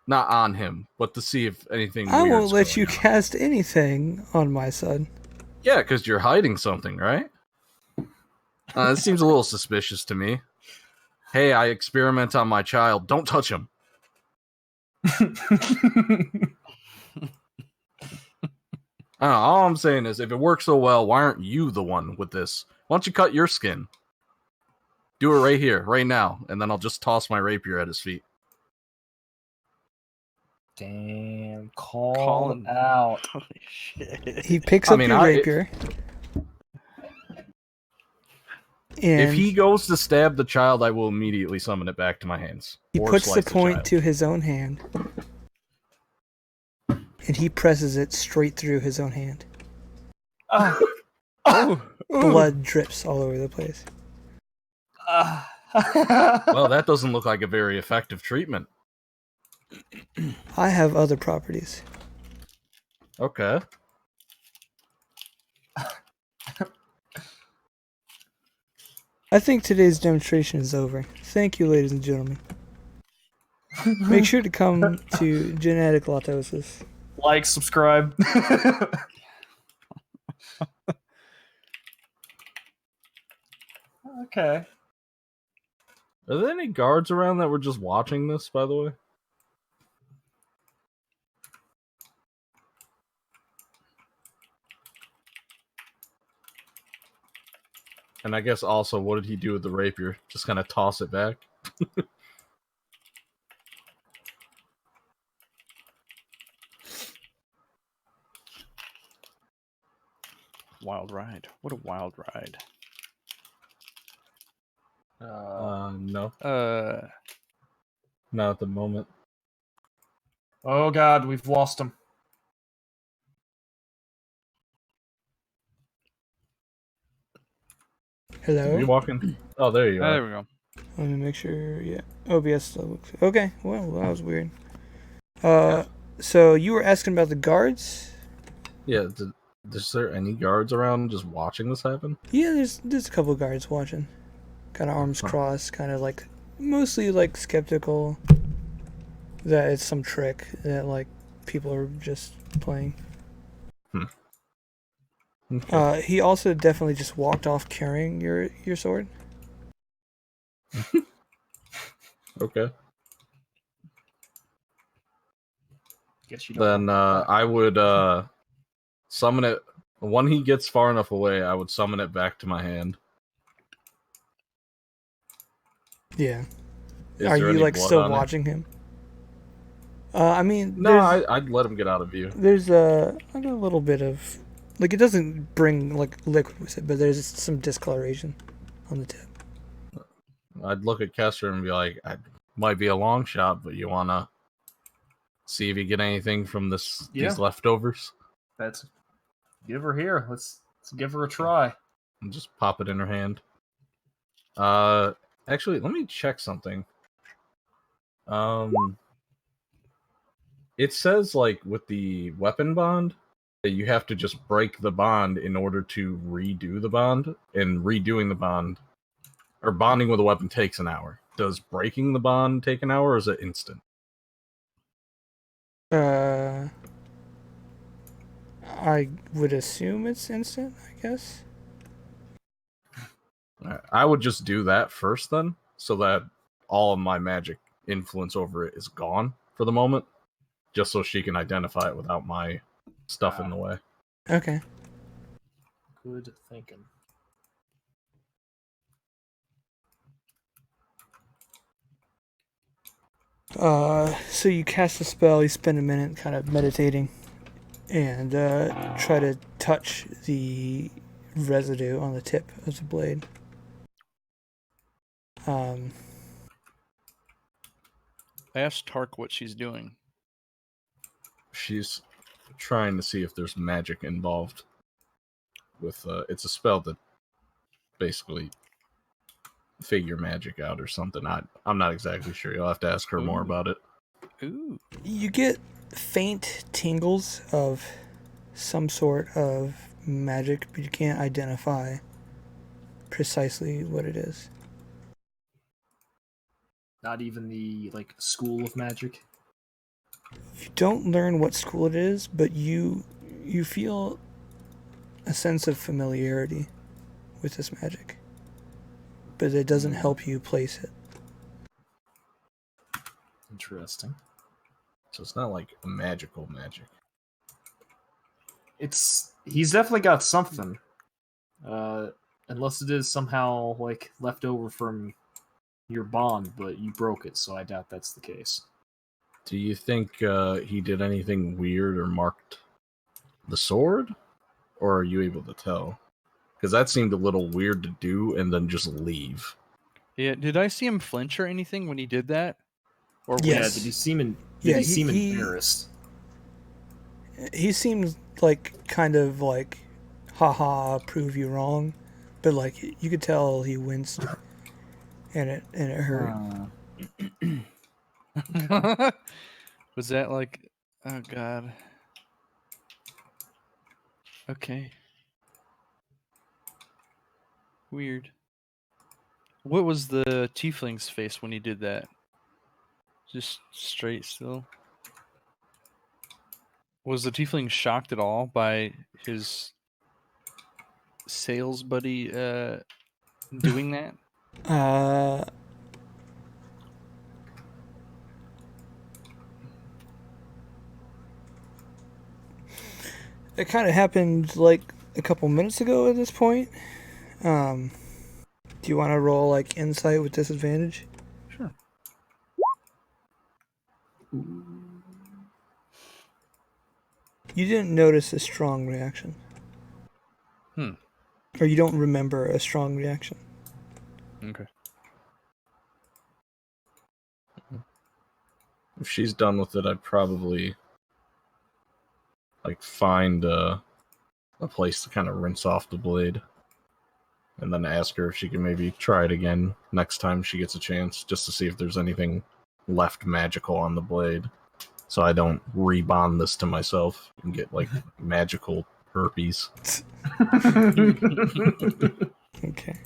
Not on him, but to see if anything I weird's won't let going you on. cast anything on my son. Yeah, because you're hiding something, right? It seems a little suspicious to me. Hey, I experiment on my child. Don't touch him. I don't know, all I'm saying is, if it works so well, why aren't you the one with this? Why don't you cut your skin? Do it right here, right now, and then I'll just toss my rapier at his feet. Damn, call Calling out. Holy shit. He picks I up mean, your rapier. And if he goes to stab the child, I will immediately summon it back to my hands. he or puts the slice point child. to his own hand. And he presses it straight through his own hand. Oh. Blood drips all over the place. Well, that doesn't look like a very effective treatment. I have other properties. Okay. I think today's demonstration is over. Thank you, ladies and gentlemen. Make sure to come to Genetic Latosis. Like, subscribe. Okay. Are there any guards around that were just watching this, by the way? And I guess also, what did he do with the rapier? Just kind of toss it back? Wild ride. What a wild ride. No. Not at the moment. Oh god, we've lost him. Hello? Are you walking? Oh, there you There are. we go. Let me make sure. Yeah. OBS still looks. Okay. Well, that was weird. So you were asking about the guards? Yeah, is there any guards around just watching this happen? Yeah, there's a couple of guards watching. Kind of arms Huh. crossed, kind of like mostly like skeptical that it's some trick that like people are just playing. Okay. He also definitely just walked off carrying your sword. Okay. Guess you don't. Then I would summon it. When he gets far enough away, I would summon it back to my hand. Yeah. Is Are there you any like blood still on it? watching him? I mean, No, I'd let him get out of view. there's like a little bit of like it doesn't bring like liquid with it, but there's some discoloration on the tip. I'd look at Kester and be like, "I might be a long shot, but you wanna see if you get anything from these leftovers?" That's give her here. Let's give her a try. And just pop it in her hand. Actually, let me check something. It says like with the weapon bond that you have to just break the bond in order to redo the bond, and redoing the bond or bonding with a weapon takes an hour. Does breaking the bond take an hour, or is it instant? I would assume it's instant, I guess. I would just do that first then, so that all of my magic influence over it is gone for the moment, just so she can identify it without my stuff in the way. Okay. Good thinking. So you cast a spell, you spend a minute kind of meditating, and try to touch the residue on the tip of the blade. I asked Tark what she's doing. She's trying to see if there's magic involved. With it's a spell that basically figure magic out or something. I'm not exactly sure. You'll have to ask her more about it. Ooh. You get faint tingles of some sort of magic, but you can't identify precisely what it is. Not even the like school of magic. You don't learn what school it is, but you feel a sense of familiarity with this magic. But it doesn't help you place it. Interesting. So it's not like a magical magic. He's definitely got something. Unless it is somehow like left over from your bond, but you broke it, so I doubt that's the case. Do you think he did anything weird or marked the sword? Or are you able to tell? Because that seemed a little weird to do and then just leave. Yeah, did I see him flinch or anything when he did that? Or Yes. Yeah, did he seem embarrassed? He seemed like kind of like, haha, prove you wrong. But like you could tell he winced and it hurt. Was that like, oh god. Okay. Weird. What was the tiefling's face when he did that? Just straight still? Was the tiefling shocked at all by his sales buddy doing that? It kind of happened like a couple minutes ago at this point. Do you want to roll like insight with disadvantage? Sure. You didn't notice a strong reaction. Or you don't remember a strong reaction. Okay. If she's done with it, I'd probably like find a place to kind of rinse off the blade, and then ask her if she can maybe try it again next time she gets a chance, just to see if there's anything left magical on the blade, so I don't rebond this to myself and get like magical herpes. Okay.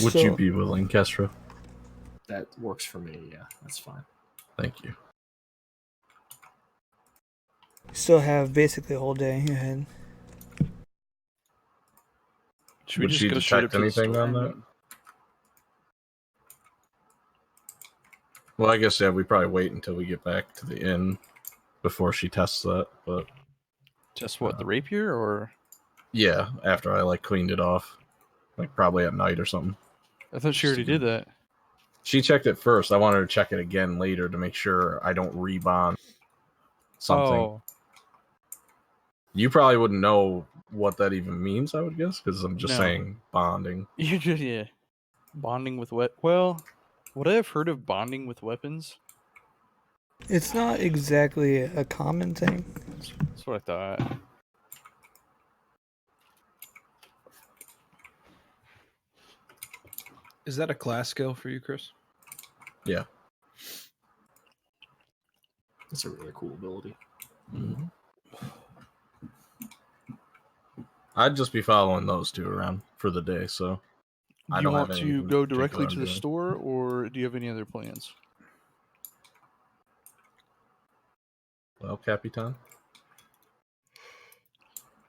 Would you be willing, Kestra? That works for me, yeah. That's fine. Thank you. Still have basically a whole day ahead. Should we Would just she go straight up detect to the anything store? on that? Well, I guess, yeah, we probably wait until we get back to the inn before she tests that, but... Just what, the rapier, or...? Yeah, after I, like, cleaned it off. Like, probably at night or something. I thought she already did that. She checked it first. I wanted her to check it again later to make sure I don't rebond something. Oh. You probably wouldn't know what that even means, I would guess, because I'm just No. saying bonding. You just, yeah. Bonding with Well, would I have heard of bonding with weapons? It's not exactly a common thing. That's what I thought. Is that a class skill for you, Chris? Yeah. That's a really cool ability. Mm-hmm. I'd just be following those two around for the day, so Do I you don't want have to anything go particular directly I'm to the doing. store, or do you have any other plans? Well, Capitan?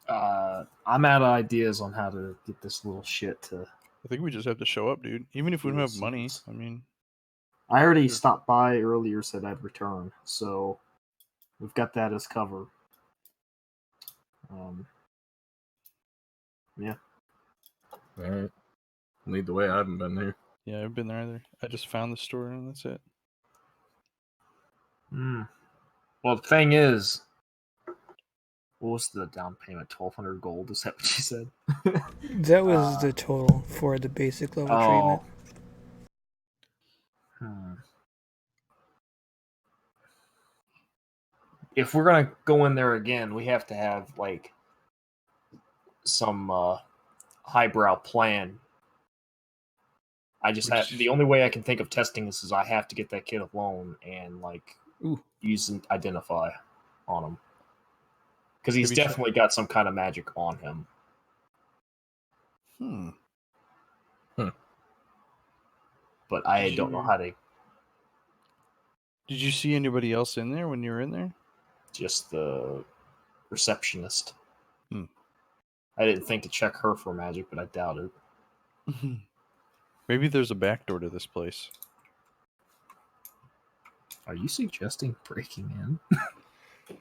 I'm out of ideas on how to get this little shit to... I think we just have to show up, dude. Even if we don't have money, Yes. I mean... I already Sure. stopped by earlier, said I'd return, so we've got that as cover. Yeah. Alright. Lead the way, I haven't been there. Yeah, I've been there either. I just found the store and that's it. Well, the thing is, what was the down payment? 1,200 gold? Is that what you said? That was the total for the basic level treatment. If we're gonna go in there again, we have to have like some highbrow plan. The only way I can think of testing this is I have to get that kid alone and like use and identify on him, because he's definitely got some kind of magic on him. But I don't know how to. Did you see anybody else in there when you were in there? Just the receptionist. Hmm. I didn't think to check her for magic, but I doubt it. Maybe there's a back door to this place. Are you suggesting breaking in?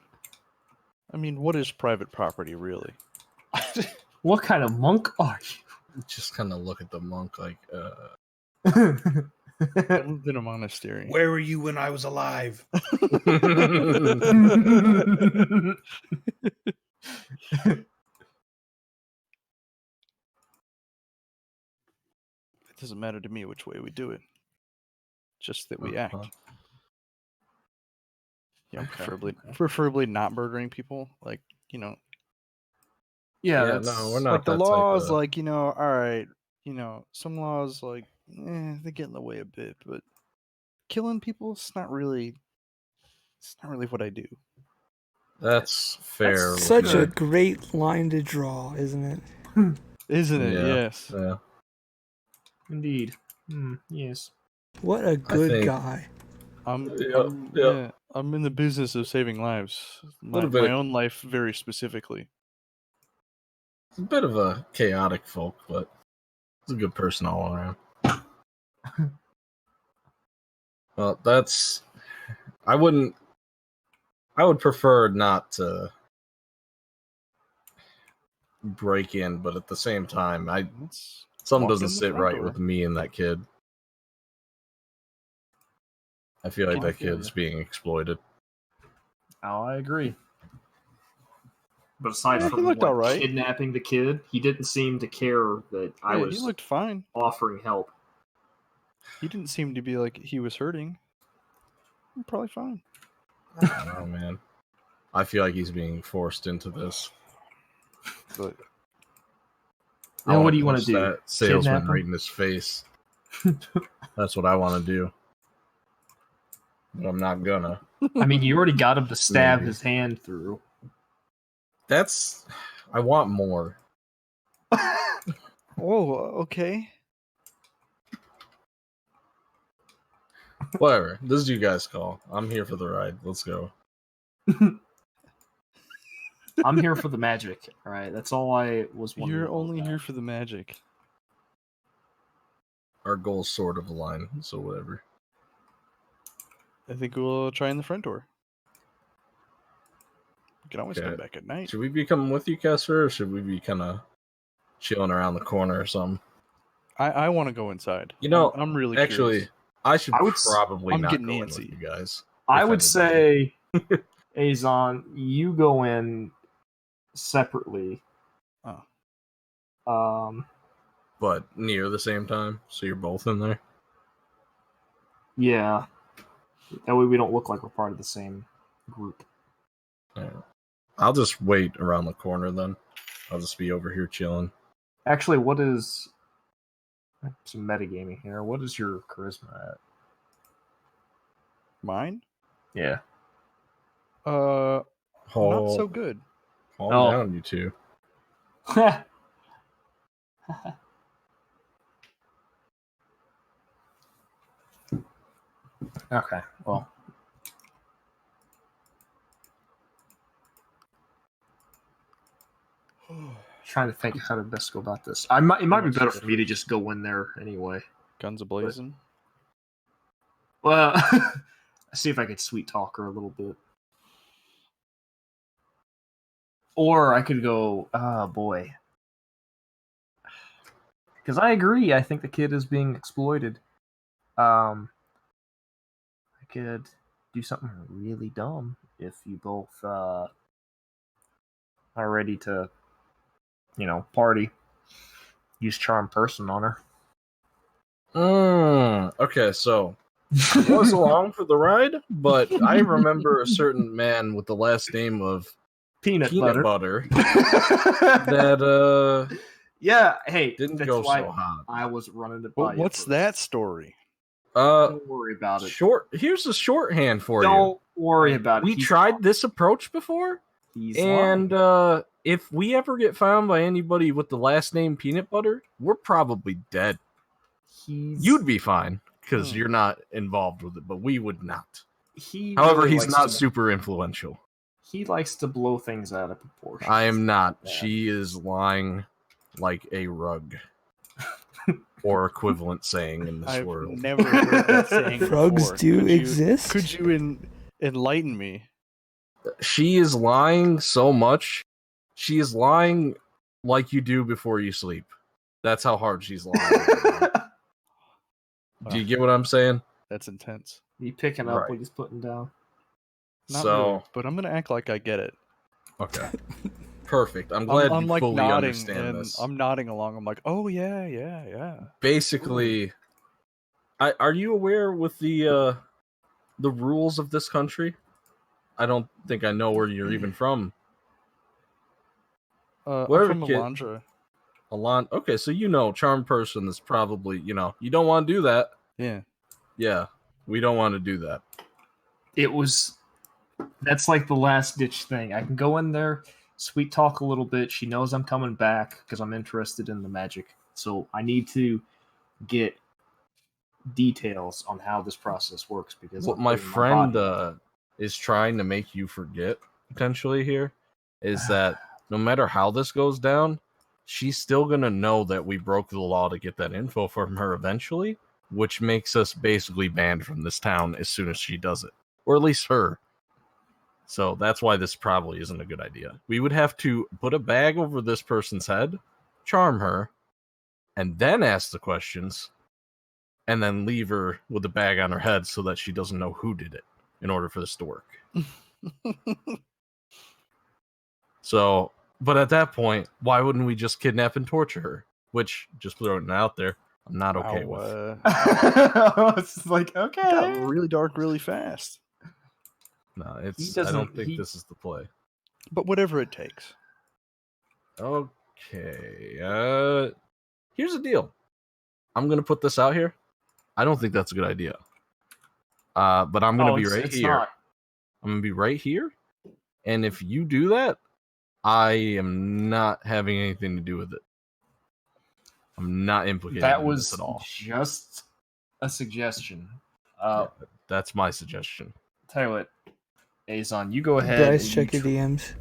I mean, what is private property, really? What kind of monk are you? Just kind of look at the monk like, I lived in a monastery. Where were you when I was alive? It doesn't matter to me which way we do it. Just that we act. Yeah, preferably not murdering people. Like, you know. Yeah, no, we're not like the that laws, type of... like, you know, all right, you know, some laws, like, they get in the way a bit, but killing people, it's not really what I do. That's fair. That's such a great line to draw, isn't it? Isn't it? Yeah. Yes. Yeah. Indeed. Yes. What a good guy. I'm in the business of saving lives. My own life very specifically. It's a bit of a chaotic folk, but he's a good person all around. Well, that's. I wouldn't. I would prefer not to break in, but at the same time, Let's something walk doesn't in the sit front right door. with me and that kid. I feel like I that feel kid's ya. being exploited. Oh, I agree. But aside Yeah, he from looked all right. kidnapping the kid, he didn't seem to care that I Yeah, was he looked fine. offering help. He didn't seem to be like he was hurting. I'm probably fine. I don't know, man. I feel like he's being forced into this. But Then I what do you wanna want to punch do? That salesman Kidnap him? right in his face. That's what I want to do. But I'm not gonna. I mean, you already got him to stab Maybe. his hand through. That's. I want more. oh, okay. Whatever. This is you guys' call. I'm here for the ride. Let's go. I'm here for the magic. All right, that's all I was. wanting You're to know only about. here for the magic. Our goals sort of align, so whatever. I think we'll try in the front door. We can always Okay. come back at night. Should we be coming with you, Kessler, or should we be kind of chilling around the corner or something? I want to go inside. You know, I'm really actually, curious. I should I would probably I'm not getting go in antsy. with you guys. I if would anybody. say, Azon, you go in separately. Oh. But near the same time, so you're both in there. Yeah. That way we don't look like we're part of the same group. Alright. I'll just wait around the corner then. I'll just be over here chilling. Actually, what is some metagaming here? What is your charisma at? Mine? Yeah. Not so good. Calm Oh. down, you two. Okay. Well. Trying to think how to best go about this. It might be What's better the for me to just go in there anyway. Guns a-blazing. Well, see if I could sweet talk her a little bit. Or I could go, boy. Because I agree, I think the kid is being exploited. I could do something really dumb if you both are ready to, party. Use charm person on her. Okay, so I was along for the ride, but I remember a certain man with the last name of Peanut butter that yeah, hey, didn't that's go why so hot. I was running it by Well, you what's first. that story? Don't worry about it. Short. Here's a shorthand for you. Don't worry about it. We tried this approach before, He's and lying. if we ever get found by anybody with the last name Peanut Butter, we're probably dead. You'd be fine because you're not involved with it, but we would not. However, really he's likes not to- super influential. He likes to blow things out of proportion. I am not. Yeah. She is lying like a rug. Or equivalent saying in this I've world. never heard that saying Rugs before. do exist? Could you enlighten me? She is lying so much. She is lying like you do before you sleep. That's how hard she's lying. Do you get what I'm saying? That's intense. You picking up Right. what he's putting down? Not So, really, but I'm gonna act like I get it. okay. Perfect. I'm glad I'm you like fully nodding, understand and this. I'm nodding along. I'm like, oh yeah. Basically, are you aware with the rules of this country? I don't think I know where you're even from. I'm Whatever, from kid. Alondra. Okay, so charm person is probably, you don't want to do that. Yeah. Yeah, we don't want to do that. That's like the last ditch thing. I can go in there, sweet talk a little bit. She knows I'm coming back because I'm interested in the magic. So I need to get details on how this process works because What I'm my putting friend body- is trying to make you forget potentially here is that no matter how this goes down, she's still gonna know that we broke the law to get that info from her eventually, which makes us basically banned from this town as soon as she does it. Or at least her. So that's why this probably isn't a good idea. We would have to put a bag over this person's head, charm her, and then ask the questions, and then leave her with the bag on her head so that she doesn't know who did it in order for this to work. So, but at that point, why wouldn't we just kidnap and torture her? Which, just throwing it out there, I'm not okay with. It's like, Got okay. really dark really fast. No, He it's. I doesn't- don't think he- this is the play. But whatever it takes. Okay. Here's the deal. I'm gonna put this out here. I don't think that's a good idea. But I'm gonna be right it's here. not. I'm gonna be right here. And if you do that, I am not having anything to do with it. I'm not implicated That in was this at all. just a suggestion. Yeah, that's my suggestion. Tell you what, Azon, you go ahead. Bryce, and check you your DMs.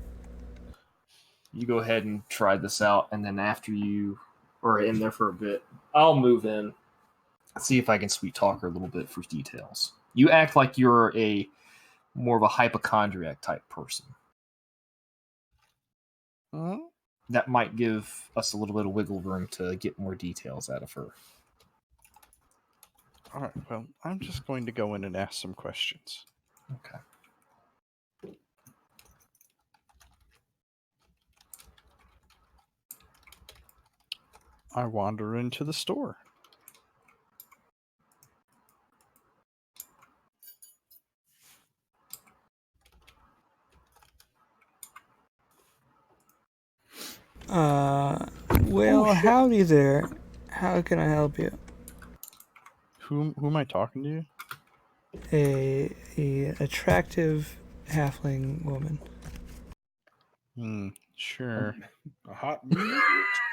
You go ahead and try this out, and then after you are in there for a bit, I'll move in, see if I can sweet talk her a little bit for details. You act like you're a more of a hypochondriac type person. That might give us a little bit of wiggle room to get more details out of her. All right, well, I'm just going to go in and ask some questions. Okay. I wander into the store. Well, Oh, shit. howdy there. How can I help you? Who am I talking to? A attractive halfling woman. Sure. A hot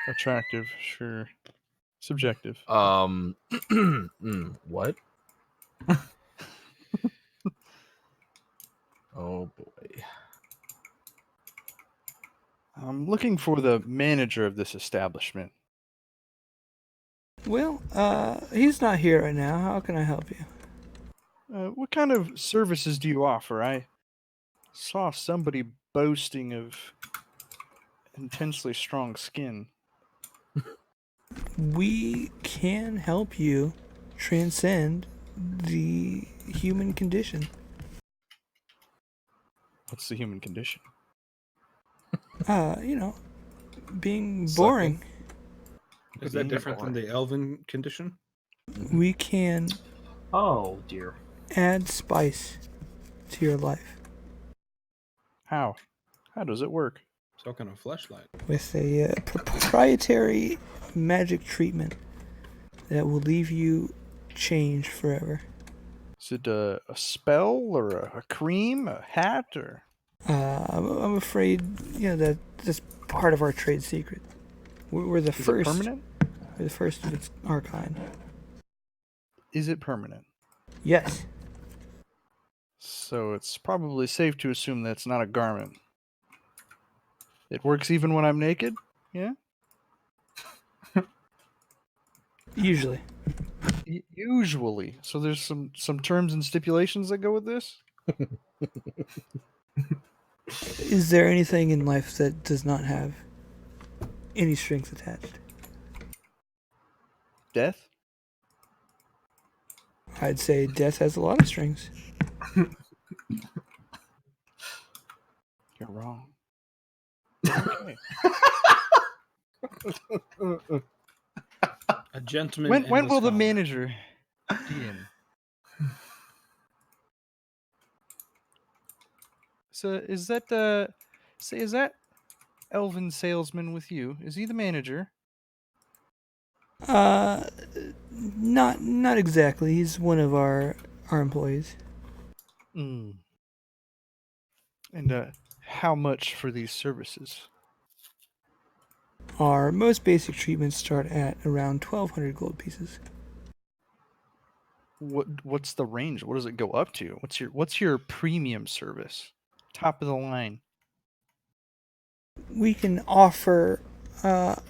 Attractive, sure. Subjective. What? Oh boy. I'm looking for the manager of this establishment. Well, he's not here right now. How can I help you? What kind of services do you offer? I saw somebody boasting of intensely strong skin. We can help you transcend the human condition. What's the human condition? Being boring. Is that different from the elven condition? We can Oh, dear. add spice to your life How? How does it work? So kind of fleshlight. with a proprietary magic treatment that will leave you changed forever. Is it a spell or a cream, a hat, or? I'm afraid, that's part of our trade secret. We're the Is it first. permanent? We're the first of our kind. Is it permanent? Yes. So it's probably safe to assume that's not a garment. It works even when I'm naked? Yeah? Usually. Usually. So there's some terms and stipulations that go with this? Is there anything in life that does not have any strings attached? Death? I'd say death has a lot of strings. You're wrong. Okay. A gentleman. When will the manager be in? So is that Elvin salesman with you? Is he the manager? Not exactly. He's one of our employees. And how much for these services? Our most basic treatments start at around 1,200 gold pieces. What's the range? What does it go up to? What's your premium service? Top of the line. We can offer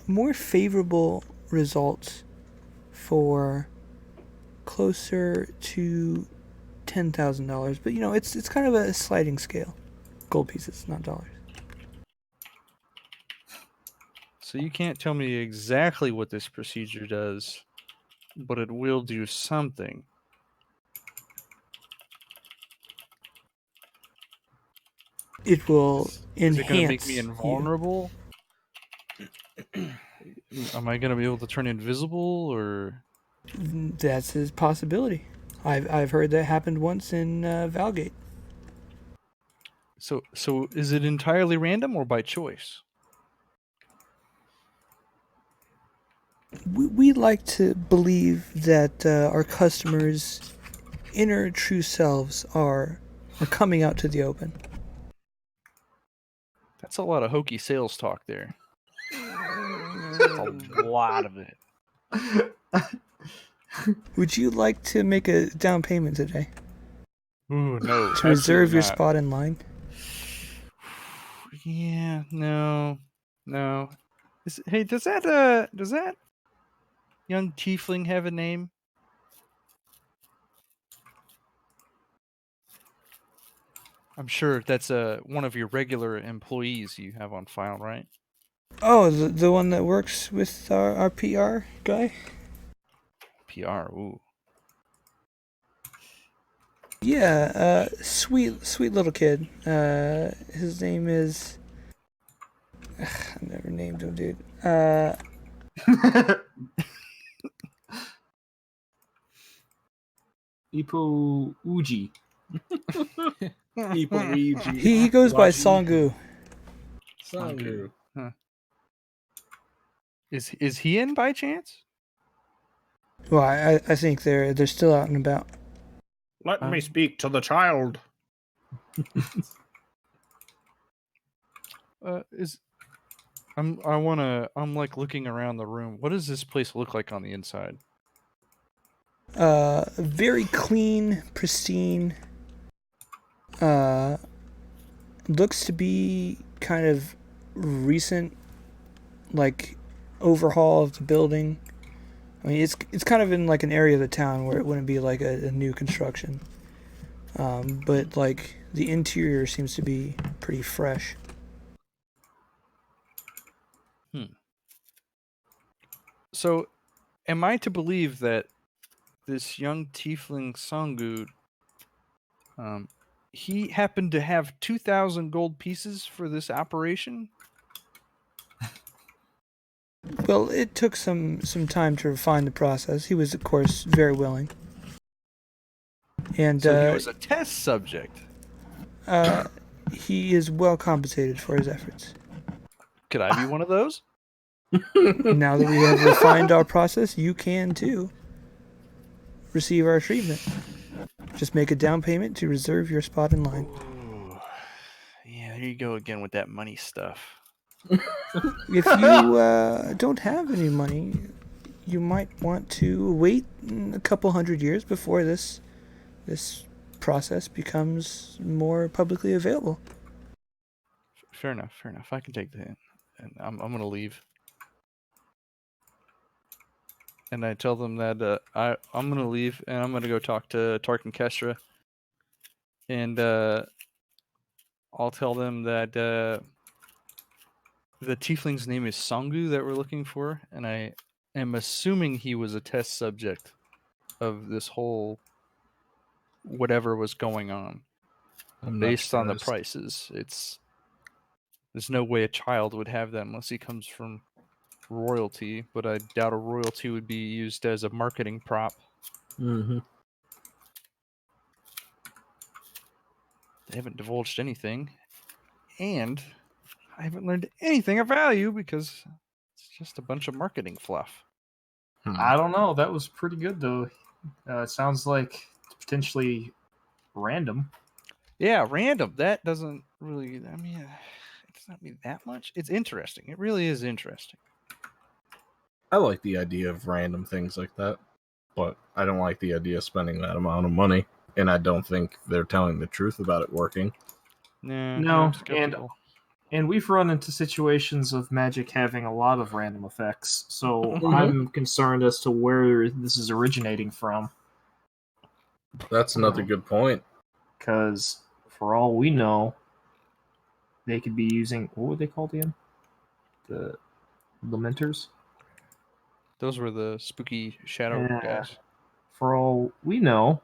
more favorable results for closer to $10,000, but it's kind of a sliding scale. Gold pieces, not dollars. So you can't tell me exactly what this procedure does, but it will do something. It will Is it going to make enhance me you. invulnerable? Am I going to be able to turn invisible, or? That's a possibility. I've heard that happened once in Valgate. So is it entirely random or by choice? We like to believe that our customers' inner true selves are coming out to the open. That's a lot of hokey sales talk there. A lot of it. Would you like to make a down payment today Ooh, no. to reserve your absolutely not. spot in line? Yeah, no. Hey, does that young tiefling have a name? I'm sure that's one of your regular employees you have on file, right? Oh, the one that works with our PR guy? PR. Ooh. Yeah, sweet little kid. His name is... I never named him, dude. Ipo Uji. Ipo He goes by Waji. Songu. Sangu. Huh. Is he in by chance? Well, I think they're still out and about. Let me speak to the child. I'm like looking around the room. What does this place look like on the inside? Very clean, pristine. Looks to be kind of recent, like overhaul of the building. I mean, it's kind of in like an area of the town where it wouldn't be like a new construction. But like the interior seems to be pretty fresh. So, am I to believe that this young tiefling Songu, he happened to have 2,000 gold pieces for this operation? Well, it took some time to refine the process. He was, of course, very willing. And So he was a test subject. he is well compensated for his efforts. Could I be one of those? Now that we have refined our process, you can too receive our treatment. Just make a down payment to reserve your spot in line. Ooh. Yeah, there you go again with that money stuff. If you don't have any money, you might want to wait a couple hundred years before this process becomes more publicly available. Fair enough. I can take the hint. And I'm going to leave. And I tell them that I'm going to leave and I'm going to go talk to Tark and Kestra. And I'll tell them that the tiefling's name is Songu that we're looking for. And I am assuming he was a test subject of this whole whatever was going on. Based on the prices, there's no way a child would have that unless he comes from royalty, but I doubt a royalty would be used as a marketing prop. Mm-hmm. They haven't divulged anything, and I haven't learned anything of value because it's just a bunch of marketing fluff. I don't know. That was pretty good, though. It sounds like potentially random. Yeah, random. That doesn't really, I mean, it's not me that much. It's interesting. It really is interesting. I like the idea of random things like that, but I don't like the idea of spending that amount of money, and I don't think they're telling the truth about it working. No, and we've run into situations of magic having a lot of random effects, so I'm concerned as to where this is originating from. That's another good point. Because for all we know, they could be using, what were they called again? The Lamenters? Those were the spooky shadow Yeah. guys. For all we know,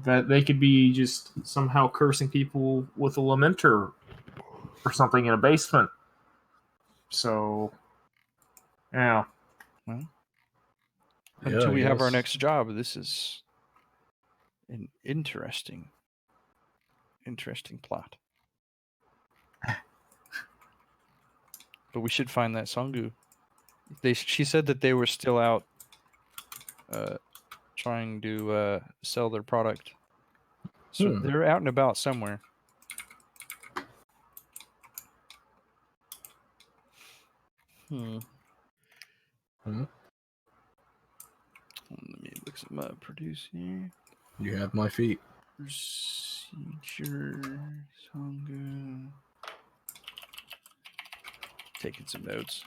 that they could be just somehow cursing people with a Lamenter or something in a basement. So, yeah. Well, Yeah, until I we have our guess. next job, this is an interesting plot. But we should find that Songu. She said that they were still out trying to sell their product. So they're out and about somewhere. Hmm. Let me look some up. Producer. You have my feet. Procedure. Songu. Taking some notes.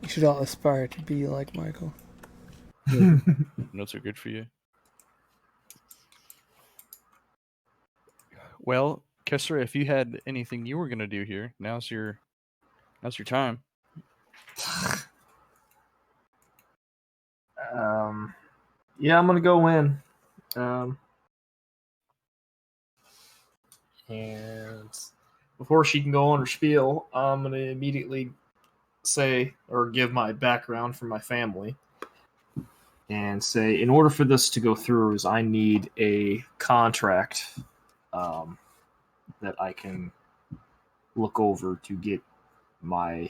You should all aspire to be like Michael. Notes are good for you. Well, Kessler, if you had anything you were going to do here, now's your time. Yeah, I'm gonna go in. And before she can go on her spiel, I'm gonna immediately say or give my background for my family and say, in order for this to go through, is I need a contract that I can look over to get my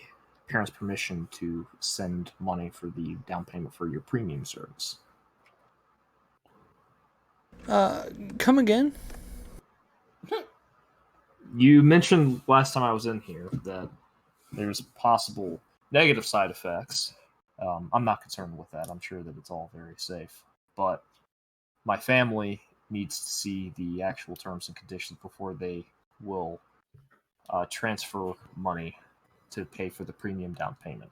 parents' permission to send money for the down payment for your premium service. Come again? You mentioned last time I was in here that there's possible negative side effects. I'm not concerned with that. I'm sure that it's all very safe. But my family needs to see the actual terms and conditions before they will transfer money to pay for the premium down payment.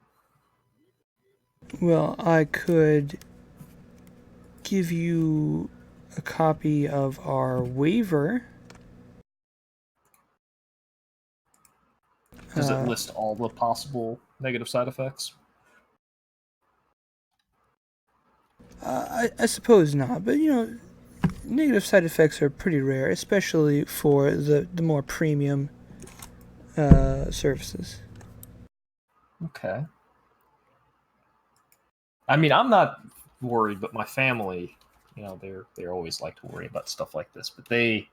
Well, I could give you a copy of our waiver. Does it list all the possible negative side effects? I suppose not, but negative side effects are pretty rare, especially for the more premium services. Okay. I mean, I'm not worried, but my family, they're always like to worry about stuff like this. But they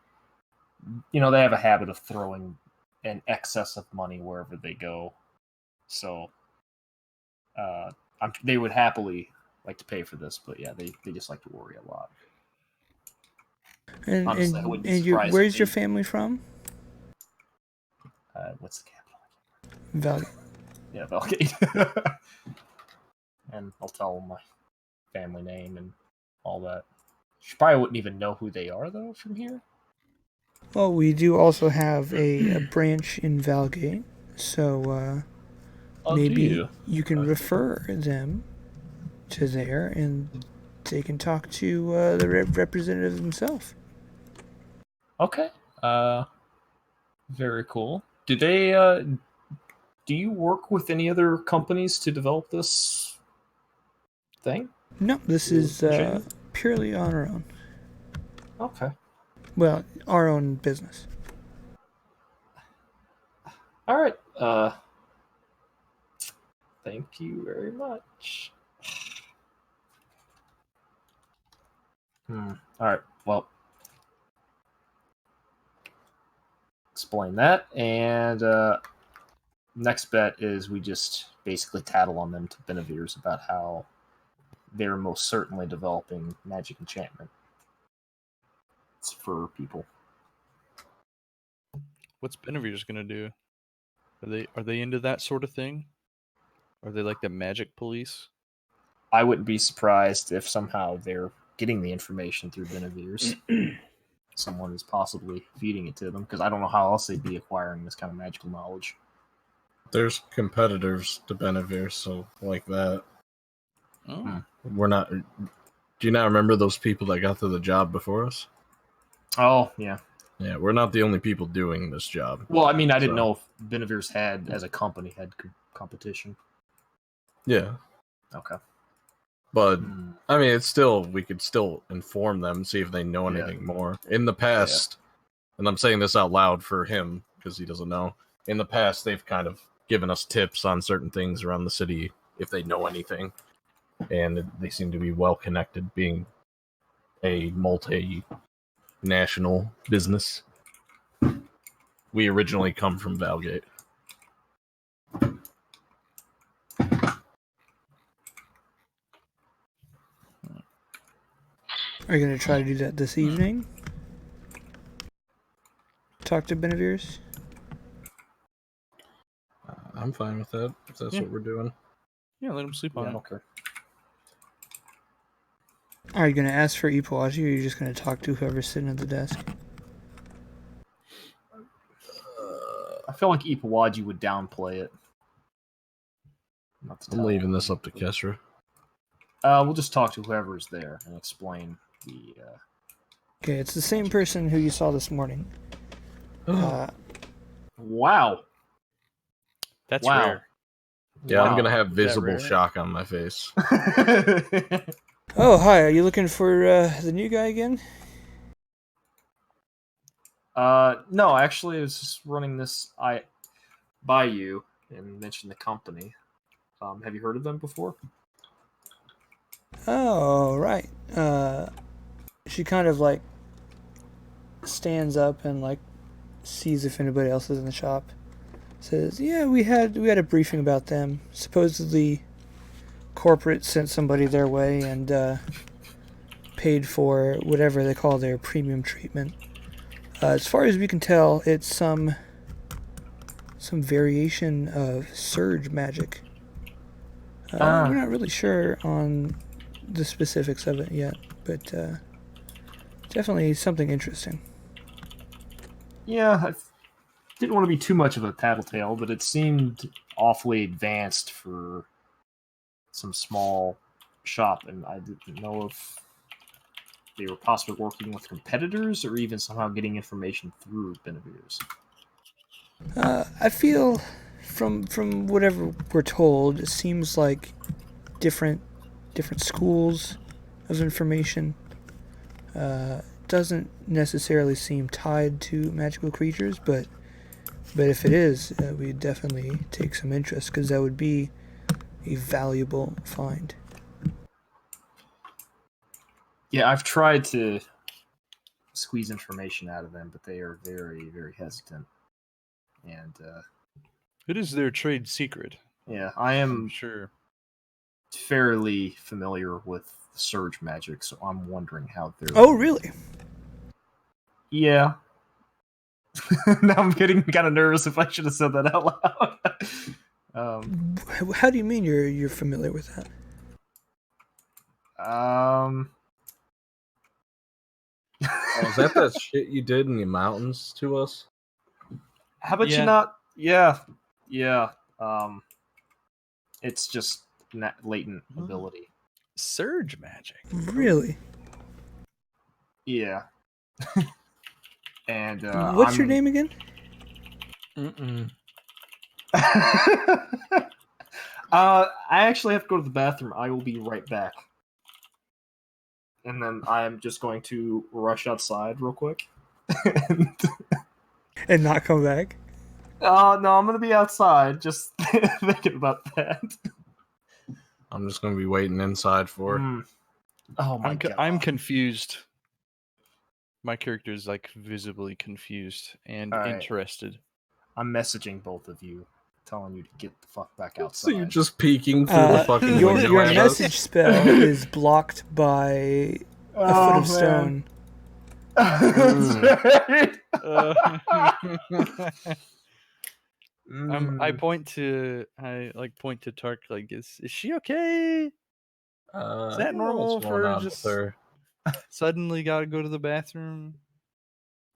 have a habit of throwing an excess of money wherever they go. So, they would happily like to pay for this, but yeah, they just like to worry a lot. And Honestly, I wouldn't be surprised. Where's your family from? What's the capital? Valgate. Yeah, Valgate. And I'll tell them my family name and all that. She probably wouldn't even know who they are, though, from here. Well, we do also have a branch in Valgate, so maybe you can refer them to there, and they can talk to the representative himself. Okay. Very cool. Do they? Do you work with any other companies to develop this thing? No, this is purely on our own. Okay. Well, our own business. All right. Thank you very much. All right. Well, explain that. And next bet is we just basically tattle on them to Benevirs about how they're most certainly developing magic enchantment. It's for people. What's Benevir's gonna do? Are they into that sort of thing? Are they like the magic police? I wouldn't be surprised if somehow they're getting the information through Benevirs. Someone is possibly feeding it to them, because I don't know how else they'd be acquiring this kind of magical knowledge. There's competitors to Benevir, so like that. Oh. We're not. Do you not remember those people that got to the job before us? Oh, yeah. Yeah, we're not the only people doing this job. Well, I mean, I didn't So- know if Benevir's had, as a company, had competition. Yeah, Okay. but Hmm. I mean, it's still we could still inform them, see if they know Yeah. anything more. In the past, and I'm saying this out loud for him because he doesn't know. In the past, they've kind of given us tips on certain things around the city if they know anything, and they seem to be well connected, being a multinational business. We originally come from Valgate. Are you going to try to do that this evening? Talk to Benevirs? I'm fine with that if that's Yeah. what we're doing. Yeah, let him sleep Yeah, on I it. don't care. Are you going to ask for Ipuaji, or are you just going to talk to whoever's sitting at the desk? I feel like Ipawaji would downplay it. Not to I'm tell leaving this him, up to but- Kesra. We'll just talk to whoever's there and explain the. Okay, it's the same person who you saw this morning. Wow. That's Wow. rare. Yeah, I'm Wow. gonna have Is that visible rare? shock on my face. Oh, hi, are you looking for the new guy again? No, actually, I was just running this by you and mentioned the company. Have you heard of them before? Oh, right. She kind of like stands up and like sees if anybody else is in the shop. Says, "Yeah, we had a briefing about them. Supposedly, corporate sent somebody their way and paid for whatever they call their premium treatment. As far as we can tell, it's some variation of surge magic. We're not really sure on the specifics of it yet, but definitely something interesting." Yeah, I didn't want to be too much of a tattletale, but it seemed awfully advanced for some small shop, and I didn't know if they were possibly working with competitors or even somehow getting information through Benevir's. I feel from whatever we're told, it seems like different schools of information. Doesn't necessarily seem tied to magical creatures, but if it is, we definitely take some interest because that would be a valuable find. Yeah, I've tried to squeeze information out of them, but they are very, very hesitant. And It is their trade secret. yeah, I I'm am sure. fairly familiar with surge magic, so I'm wondering how they're. Oh, really? Yeah. Now I'm getting kind of nervous if I should have said that out loud. How do you mean you're familiar with that? Oh, is that shit you did in the mountains to us? How about Yeah. you not? Yeah. It's just latent ability. Surge magic. Really? Yeah. And What's your name again? I actually have to go to the bathroom. I will be right back. And then I am just going to rush outside real quick. And not come back? No, I'm gonna be outside, just thinking about that. I'm just gonna be waiting inside for. Oh my god! I'm confused. My character is like visibly confused and All right. interested. I'm messaging both of you, telling you to get the fuck back outside. So you're just peeking through the fucking your window at us? message spell is blocked by a foot of stone. I point to Tark like, is she okay? Is that I don't know normal what's going for on just with her? suddenly got to go to the bathroom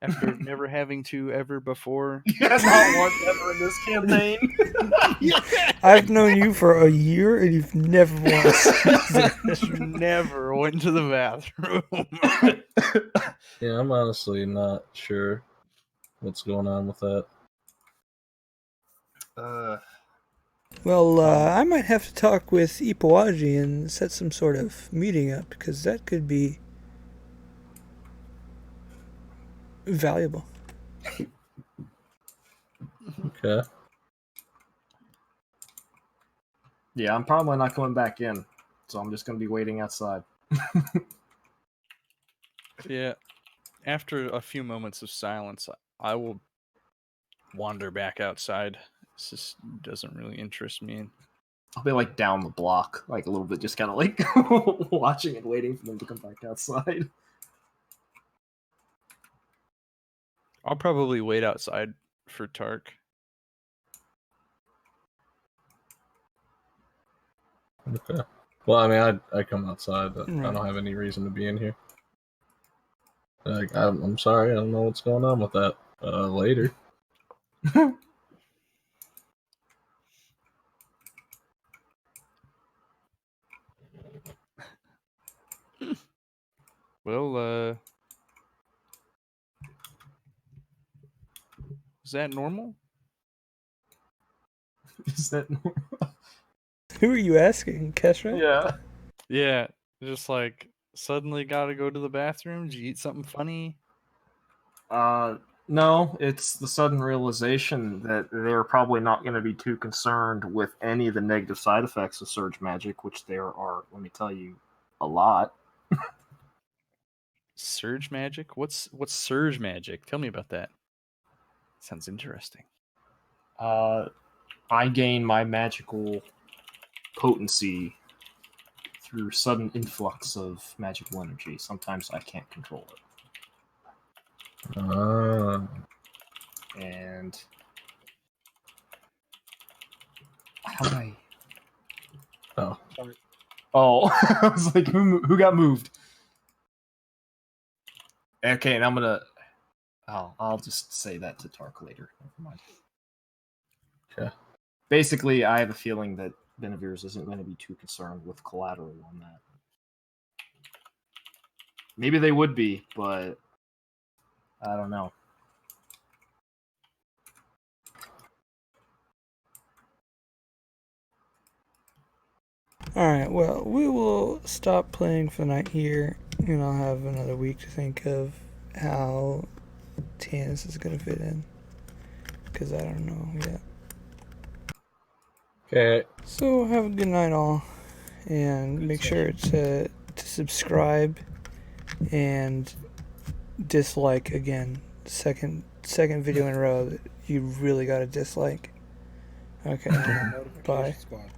After never having to ever before. Yeah, not once ever in this campaign. I've known you for a year and you've never once. Never went to the bathroom. Yeah, I'm honestly not sure what's going on with that. Well, I might have to talk with Ipawaji and set some sort of meeting up because that could be valuable. Okay. Yeah, I'm probably not coming back in, so I'm just going to be waiting outside. Yeah. After a few moments of silence, I will wander back outside. This just doesn't really interest me. I'll be like down the block, like a little bit, just kind of like watching and waiting for them to come back outside. I'll probably wait outside for Tark. Okay. Well, I mean, I come outside. But I Right. don't have any reason to be in here. Like, I'm sorry. I don't know what's going on with that. Later. Well, is that normal? Is that Who are you asking, Kesha? Yeah. Yeah, just like suddenly gotta go to the bathroom. Did you eat something funny? No, it's the sudden realization that they're probably not going to be too concerned with any of the negative side effects of surge magic, which there are, let me tell you, a lot. Surge magic? What's surge magic? Tell me about that. Sounds interesting. I gain my magical potency through sudden influx of magical energy. Sometimes I can't control it. And how do I? Oh. Oh, I was like, who got moved? Okay, and I'm gonna. I'll just say that to Tark later. Never mind. Okay. Basically, I have a feeling that Benevir's isn't going to be too concerned with collateral on that. Maybe they would be, but I don't know. Alright, well, we will stop playing for the night here, and I'll have another week to think of how Tannis is going to fit in. Because I don't know yet. Okay. So, have a good night, all. And make sure to subscribe and dislike again. Second video in a row that you really got to dislike. Okay, bye. Squad.